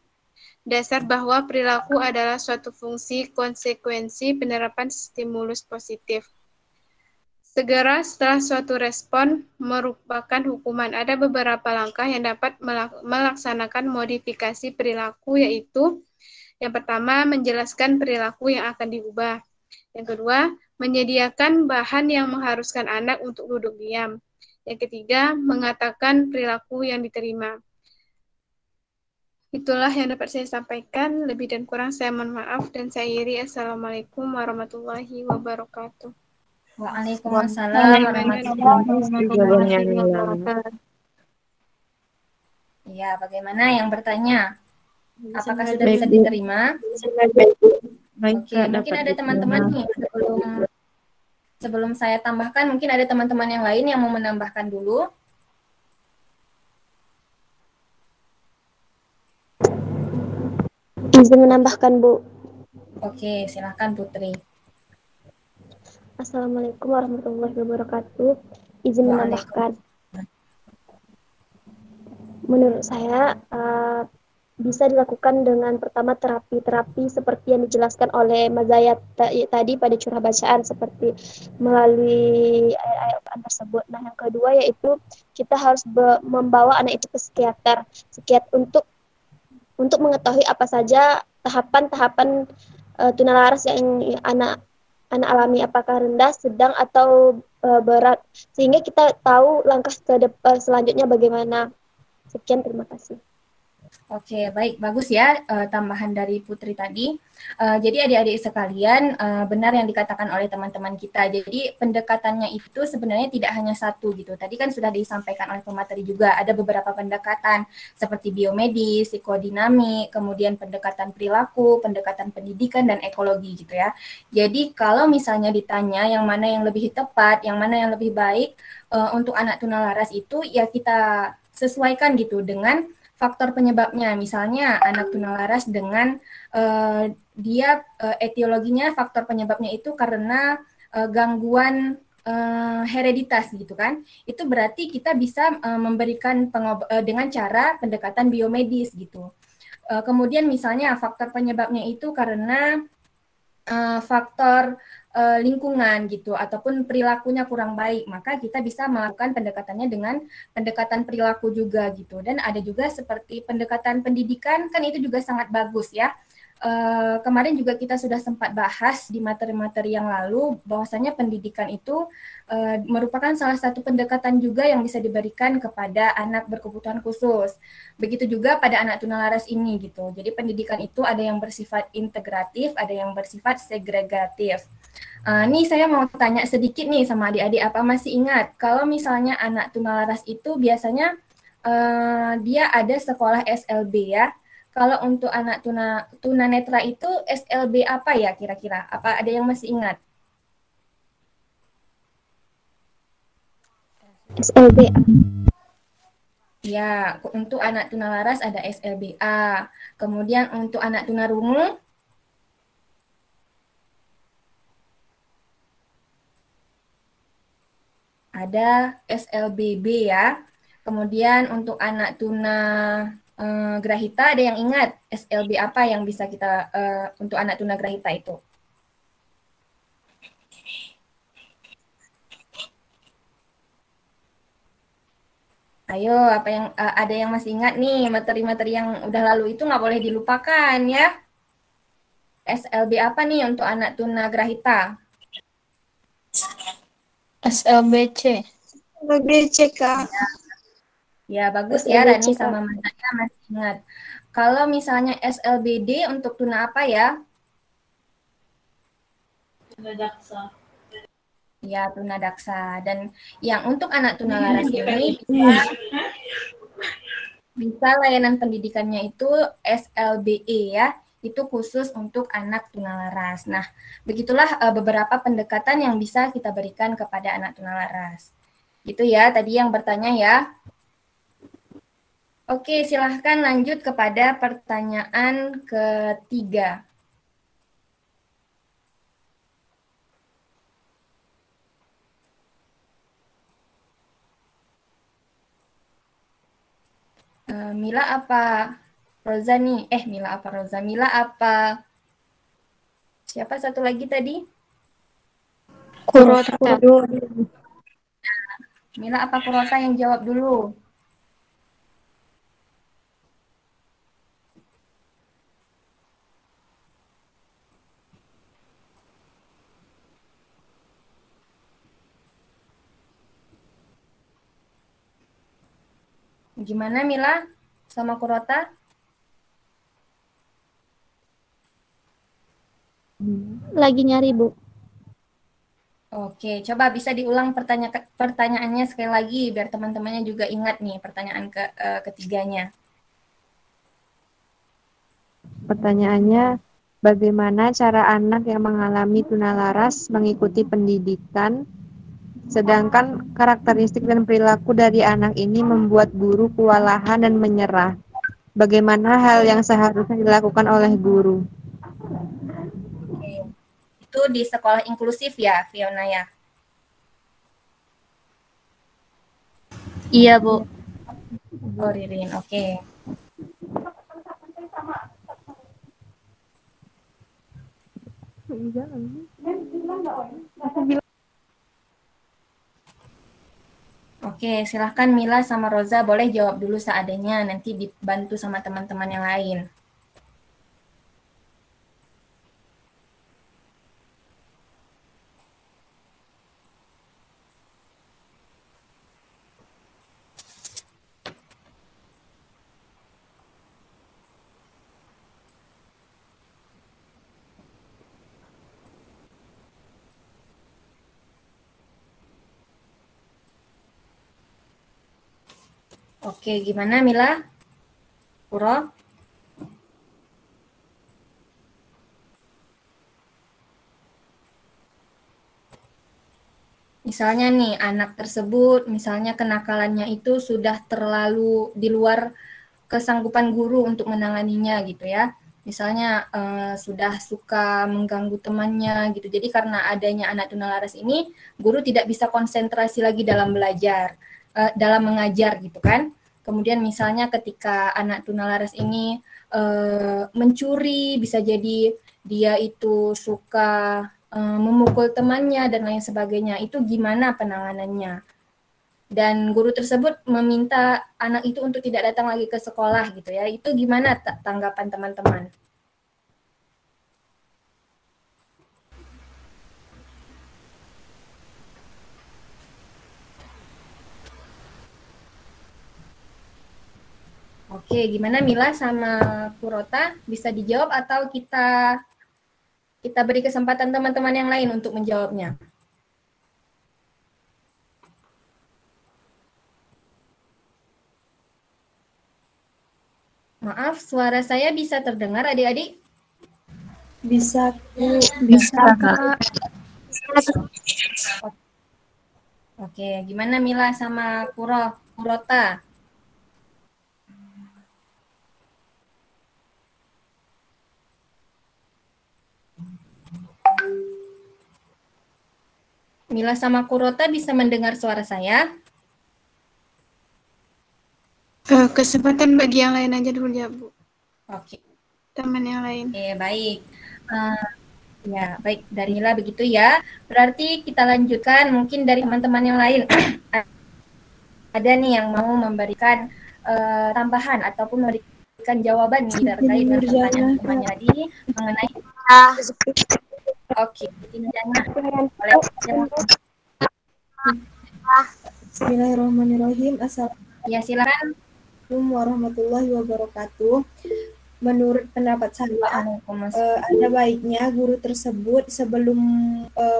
dasar bahwa perilaku adalah suatu fungsi konsekuensi penerapan stimulus positif. Segera setelah suatu respon merupakan hukuman. Ada beberapa langkah yang dapat melaksanakan modifikasi perilaku, yaitu yang pertama, menjelaskan perilaku yang akan diubah. Yang kedua, menyediakan bahan yang mengharuskan anak untuk duduk diam. Yang ketiga, mengatakan perilaku yang diterima. Itulah yang dapat saya sampaikan. Lebih dan kurang saya mohon maaf dan saya akhiri. Assalamualaikum warahmatullahi wabarakatuh. Waalaikumsalam warahmatullahi wabarakatuh. Ya, bagaimana yang bertanya? Apakah sudah bisa diterima? Oke, mungkin ada teman-teman nih sebelum saya tambahkan, mungkin ada teman-teman yang lain yang mau menambahkan dulu. Izin menambahkan, Bu. Oke, silakan Putri. Assalamualaikum warahmatullahi wabarakatuh. Izin menambahkan. Menurut saya, bisa dilakukan dengan pertama terapi-terapi seperti yang dijelaskan oleh Mas Zayat tadi pada curah bacaan seperti melalui ayat-ayat Al-Quran tersebut. Nah, yang kedua yaitu kita harus membawa anak itu ke psikiater untuk mengetahui apa saja tahapan-tahapan tunalaras yang anak alami, apakah rendah, sedang atau berat, sehingga kita tahu langkah selanjutnya bagaimana. Sekian, terima kasih. Oke, baik, bagus ya tambahan dari Putri tadi. Jadi adik-adik sekalian, benar yang dikatakan oleh teman-teman kita. Jadi pendekatannya itu sebenarnya tidak hanya satu gitu. Tadi kan sudah disampaikan oleh pemateri juga, ada beberapa pendekatan seperti biomedis, psikodinamik, kemudian pendekatan perilaku, pendekatan pendidikan, dan ekologi gitu ya. Jadi kalau misalnya ditanya yang mana yang lebih tepat, yang mana yang lebih baik untuk anak tunalaras itu, ya kita sesuaikan gitu dengan faktor penyebabnya. Misalnya anak tunalaras dengan etiologinya, faktor penyebabnya itu karena gangguan hereditas gitu kan. Itu berarti kita bisa memberikan dengan cara pendekatan biomedis gitu. Kemudian misalnya faktor penyebabnya itu karena faktor lingkungan gitu ataupun perilakunya kurang baik, maka kita bisa melakukan pendekatannya dengan pendekatan perilaku juga gitu. Dan ada juga seperti pendekatan pendidikan, kan itu juga sangat bagus ya. Kemarin juga kita sudah sempat bahas di materi-materi yang lalu bahwasanya pendidikan itu merupakan salah satu pendekatan juga yang bisa diberikan kepada anak berkebutuhan khusus. Begitu juga pada anak tunalaras ini gitu. Jadi pendidikan itu ada yang bersifat integratif, ada yang bersifat segregatif. Nih saya mau tanya sedikit nih sama adik-adik, apa masih ingat kalau misalnya anak tunalaras itu biasanya dia ada sekolah SLB ya. Kalau untuk anak tunanetra itu SLB apa ya kira-kira? Apa ada yang masih ingat? SLBA. Ya, untuk anak tunalaras ada SLBA. Kemudian untuk anak tunarungu ada SLBB ya. Kemudian untuk anak tuna grahita ada yang ingat SLB apa yang bisa kita untuk anak tuna grahita itu? Ayo, apa yang ada yang masih ingat nih materi-materi yang udah lalu itu nggak boleh dilupakan ya. SLB apa nih untuk anak tuna grahita? SLBC. SLBC, Kak. Ya, bagus ya Rani sama Mananya masih ingat. Kalau misalnya SLBD untuk tuna apa ya? Tuna daksa. Ya, tuna daksa. Dan yang untuk anak tunalaras ini bisa layanan pendidikannya itu SLBE ya. Itu khusus untuk anak tunalaras. Nah, begitulah beberapa pendekatan yang bisa kita berikan kepada anak tunalaras. Gitu ya, tadi yang bertanya ya. Oke, silahkan lanjut kepada pertanyaan ketiga. Mila apa Roza nih? Mila apa Roza? Mila apa? Siapa satu lagi tadi? Kurota. Mila apa Kurota yang jawab dulu? Gimana Mila sama Kurota? Lagi nyari, Bu. Oke, coba bisa diulang pertanyaannya sekali lagi biar teman-temannya juga ingat nih pertanyaan ketiganya. Pertanyaannya, bagaimana cara anak yang mengalami tunalaras mengikuti pendidikan, sedangkan karakteristik dan perilaku dari anak ini membuat guru kewalahan dan menyerah? Bagaimana hal yang seharusnya dilakukan oleh guru? Oke. Itu di sekolah inklusif ya, Fiona ya? Iya, Bu. Oh, Ririn, oke. Oke, silahkan Mila sama Roza boleh jawab dulu seadanya, nanti dibantu sama teman-teman yang lain. Oke, gimana Mila? Puro? Misalnya nih, anak tersebut, misalnya kenakalannya itu sudah terlalu di luar kesanggupan guru untuk menanganinya gitu ya. Misalnya sudah suka mengganggu temannya gitu. Jadi karena adanya anak tunalaras ini, guru tidak bisa konsentrasi lagi dalam belajar, dalam mengajar gitu kan. Kemudian misalnya ketika anak tunalaras ini mencuri, bisa jadi dia itu suka memukul temannya dan lain sebagainya. Itu gimana penanganannya? Dan guru tersebut meminta anak itu untuk tidak datang lagi ke sekolah gitu ya. Itu gimana tanggapan teman-teman? Oke, gimana Mila sama Kurota? Bisa dijawab atau kita beri kesempatan teman-teman yang lain untuk menjawabnya? Maaf, suara saya bisa terdengar adik-adik? Bisa, Bisa, Kak. Oke, gimana Mila sama Kurota? Mila sama Kurota bisa mendengar suara saya? Kesempatan bagi yang lain aja dulu ya, Bu. Oke. Teman yang lain. Oke, baik. Ya, baik. Dari Mila begitu ya. Berarti kita lanjutkan mungkin dari teman-teman yang lain. Ada nih yang mau memberikan tambahan ataupun memberikan jawaban nih terkait dengan pertanyaan temannya tadi mengenai Oke, Bismillahirrahmanirrahim. Assalamualaikum ya, silakan. Warahmatullahi wabarakatuh. Menurut pendapat saya, ada baiknya guru tersebut sebelum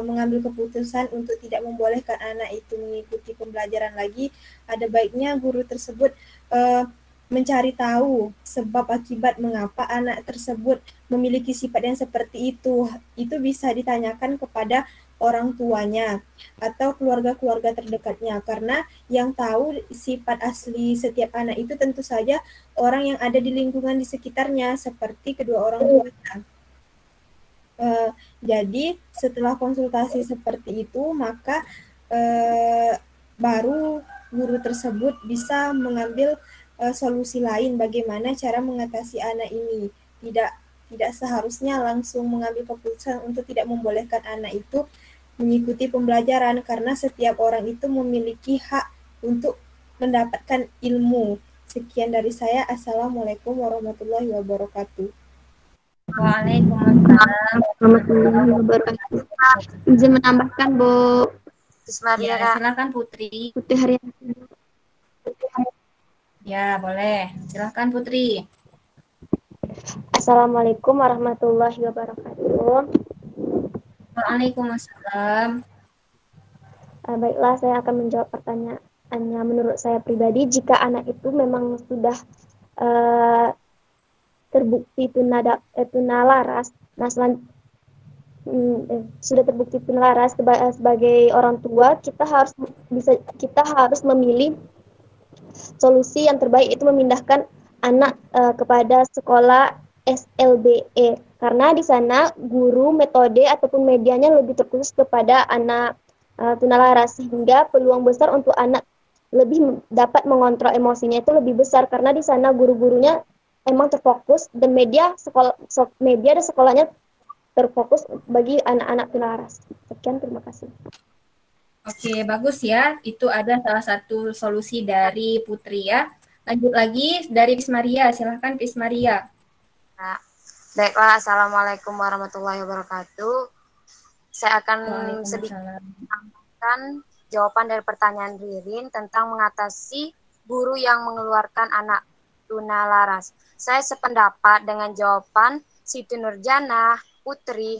mengambil keputusan untuk tidak membolehkan anak itu mengikuti pembelajaran lagi, ada baiknya guru tersebut mencari tahu sebab akibat mengapa anak tersebut memiliki sifat yang seperti itu. Itu bisa ditanyakan kepada orang tuanya atau keluarga-keluarga terdekatnya, karena yang tahu sifat asli setiap anak itu tentu saja orang yang ada di lingkungan di sekitarnya seperti kedua orang tuanya. Jadi setelah konsultasi seperti itu, maka baru guru tersebut bisa mengambil solusi lain bagaimana cara mengatasi anak ini. Tidak seharusnya langsung mengambil keputusan untuk tidak membolehkan anak itu mengikuti pembelajaran, karena setiap orang itu memiliki hak untuk mendapatkan ilmu. Sekian dari saya. Assalamualaikum warahmatullahi wabarakatuh. Waalaikumsalam warahmatullahi wabarakatuh. Izin menambahkan, Bu. Ya, silakan Putri. Putri Harian. Ya, boleh. Silakan Putri. Assalamualaikum warahmatullahi wabarakatuh. Waalaikumsalam. Baiklah, saya akan menjawab pertanyaannya. Menurut saya pribadi, jika anak itu memang sudah terbukti tunalaras, sudah terbukti tunalaras sebagai orang tua, kita harus memilih solusi yang terbaik, itu memindahkan anak kepada sekolah SLBE, karena di sana guru, metode ataupun medianya lebih terkhusus kepada anak tunalaras, sehingga peluang besar untuk anak lebih dapat mengontrol emosinya itu lebih besar, karena di sana guru-gurunya emang terfokus dan media dan sekolahnya terfokus bagi anak-anak tunalaras. Sekian, terima kasih. Oke, bagus ya. Itu ada salah satu solusi dari Putri ya. Lanjut lagi dari Pismaria. Silahkan Pismaria. Nah, baiklah, Assalamualaikum warahmatullahi wabarakatuh. Saya akan sedikit menyampaikan jawaban dari pertanyaan Ririn tentang mengatasi guru yang mengeluarkan anak tunalaras. Saya sependapat dengan jawaban Siti Nurjana, Putri.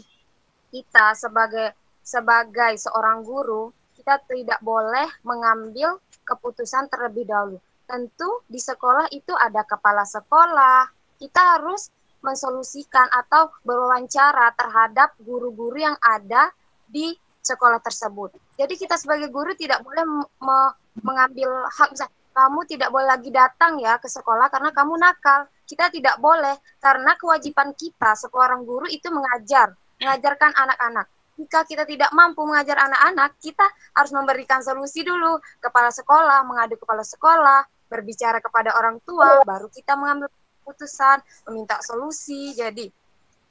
Kita sebagai seorang guru, kita tidak boleh mengambil keputusan terlebih dahulu. Tentu di sekolah itu ada kepala sekolah. Kita harus mensolusikan atau berwawancara terhadap guru-guru yang ada di sekolah tersebut. Jadi kita sebagai guru tidak boleh mengambil hak, misalnya, kamu tidak boleh lagi datang ya ke sekolah karena kamu nakal. Kita tidak boleh, karena kewajiban kita seorang guru itu mengajarkan anak-anak. Jika kita tidak mampu mengajar anak-anak, kita harus memberikan solusi dulu. Kepala sekolah, mengadu kepala sekolah, berbicara kepada orang tua, baru kita mengambil keputusan, meminta solusi.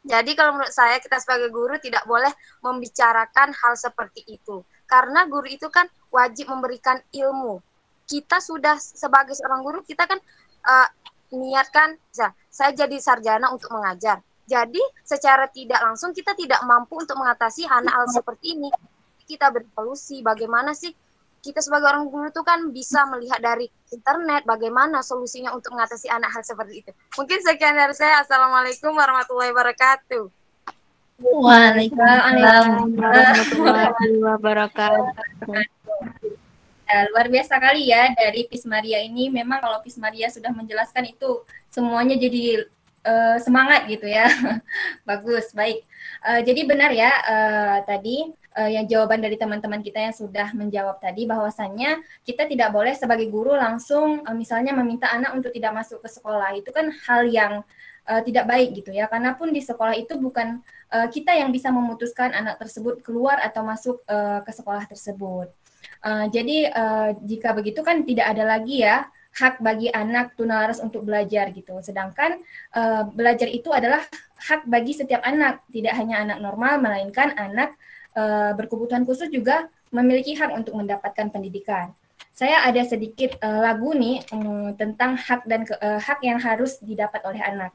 Jadi kalau menurut saya, kita sebagai guru tidak boleh membicarakan hal seperti itu. Karena guru itu kan wajib memberikan ilmu. Kita sudah sebagai seorang guru, kita kan niatkan, saya jadi sarjana untuk mengajar. Jadi secara tidak langsung kita tidak mampu untuk mengatasi hal seperti ini. Kita bersolusi bagaimana sih kita sebagai orang guru itu kan bisa melihat dari internet bagaimana solusinya untuk mengatasi anak hal seperti itu. Mungkin sekian dari saya. Assalamualaikum warahmatullahi wabarakatuh. Waalaikumsalam warahmatullahi wabarakatuh. Luar biasa kali ya dari Pismaria ini. Memang kalau Pismaria sudah menjelaskan itu semuanya jadi semangat gitu ya. Bagus, baik. Jadi benar ya tadi yang jawaban dari teman-teman kita yang sudah menjawab tadi, bahwasannya kita tidak boleh sebagai guru langsung misalnya meminta anak untuk tidak masuk ke sekolah. Itu kan hal yang tidak baik gitu ya. Karena pun di sekolah itu bukan kita yang bisa memutuskan anak tersebut keluar atau masuk ke sekolah tersebut. Jadi jika begitu kan tidak ada lagi ya hak bagi anak tunalaras untuk belajar gitu. Sedangkan belajar itu adalah hak bagi setiap anak, tidak hanya anak normal, melainkan anak berkebutuhan khusus juga memiliki hak untuk mendapatkan pendidikan. Saya ada sedikit lagu nih tentang hak dan hak yang harus didapat oleh anak.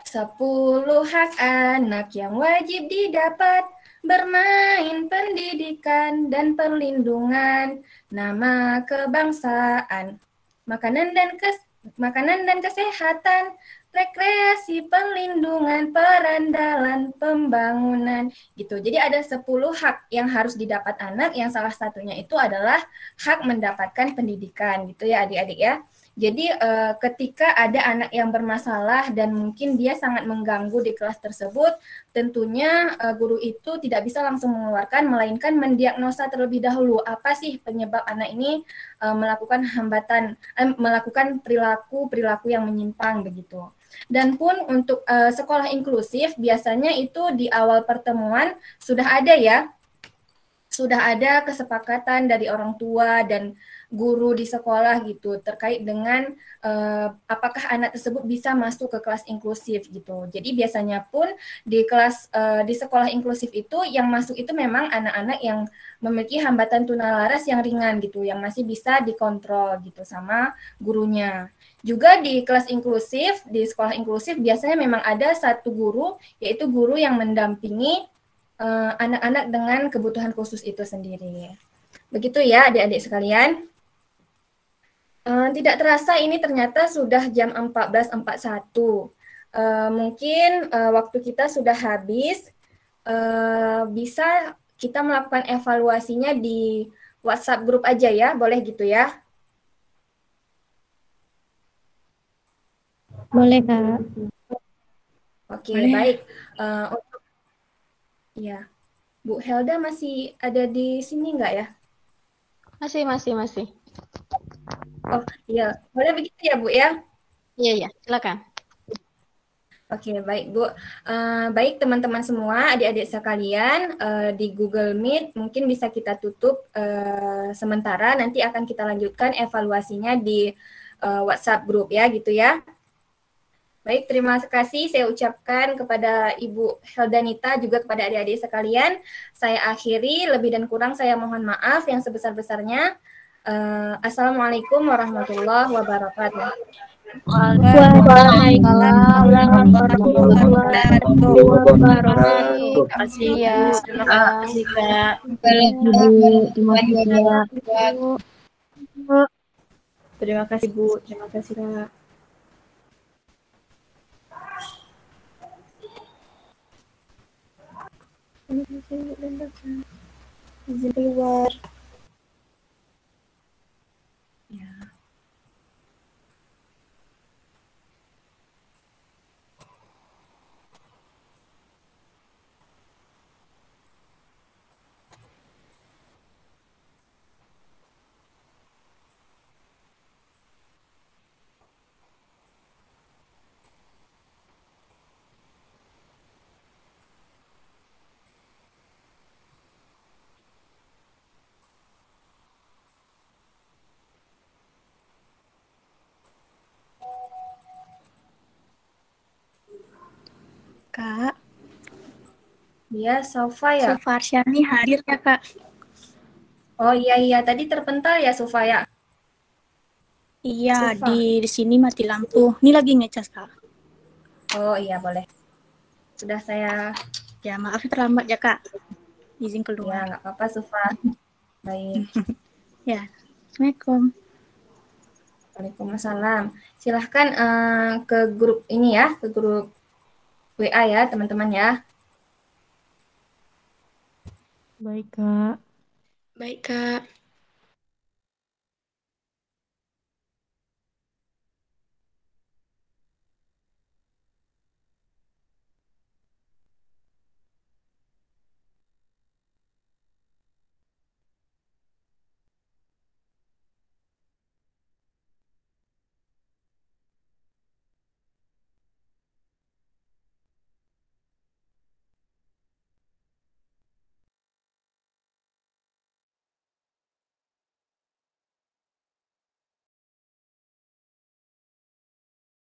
10 hak anak yang wajib didapat: bermain, pendidikan, dan perlindungan, nama kebangsaan, makanan dan kesehatan, rekreasi, perlindungan, perandalan, pembangunan, gitu. Jadi ada 10 hak yang harus didapat anak, yang salah satunya itu adalah hak mendapatkan pendidikan, gitu ya adik-adik ya. Jadi ketika ada anak yang bermasalah dan mungkin dia sangat mengganggu di kelas tersebut, tentunya guru itu tidak bisa langsung mengeluarkan, melainkan mendiagnosa terlebih dahulu apa sih penyebab anak ini melakukan perilaku yang menyimpang begitu. Dan pun untuk sekolah inklusif biasanya itu di awal pertemuan sudah ada kesepakatan dari orang tua dan guru di sekolah gitu terkait dengan apakah anak tersebut bisa masuk ke kelas inklusif gitu. Jadi biasanya pun di sekolah inklusif itu yang masuk itu memang anak-anak yang memiliki hambatan tunalaras yang ringan gitu, yang masih bisa dikontrol gitu sama gurunya. Juga di kelas inklusif, di sekolah inklusif biasanya memang ada satu guru, yaitu guru yang mendampingi anak-anak dengan kebutuhan khusus itu sendiri. Begitu ya adik-adik sekalian. Tidak terasa ini ternyata sudah jam 14.41. Mungkin waktu kita sudah habis. Bisa kita melakukan evaluasinya di WhatsApp grup aja ya, boleh gitu ya? Boleh, Kak. Oke, baik. Ya, Bu Helda masih ada di sini nggak ya? Masih. Oh iya, boleh begitu ya Bu ya? Iya, silakan. Oke, baik Bu. Baik teman-teman semua, adik-adik sekalian, di Google Meet mungkin bisa kita tutup sementara, nanti akan kita lanjutkan evaluasinya di WhatsApp group ya, gitu ya. Baik, terima kasih saya ucapkan kepada Ibu Heldanita juga kepada adik-adik sekalian. Saya akhiri, lebih dan kurang saya mohon maaf yang sebesar-besarnya. Assalamualaikum warahmatullahi wabarakatuh. Waalaikumsalam warahmatullahi wabarakatuh. Terima kasih ya. Terima kasih Kak. Terima kasih. Terima kasih Bu, terima kasih Kak. Izin keluar. Ya. Kak, Ya, Sofa ya. Sufarsyani hadir ya Kak? Oh iya, tadi terpental ya Sofa ya. Iya, Sufa. di sini mati lampu. Ini lagi ngecas Kak. Oh iya, boleh. Sudah saya. Ya, maaf terlambat ya Kak. Izin Ya, keluar. nggak apa-apa Sofa. Baik. Ya, Assalamualaikum. Waalaikumsalam. Silahkan ke grup ini ya, ke grup WA ya teman-teman ya. Baik, Kak. Baik, Kak.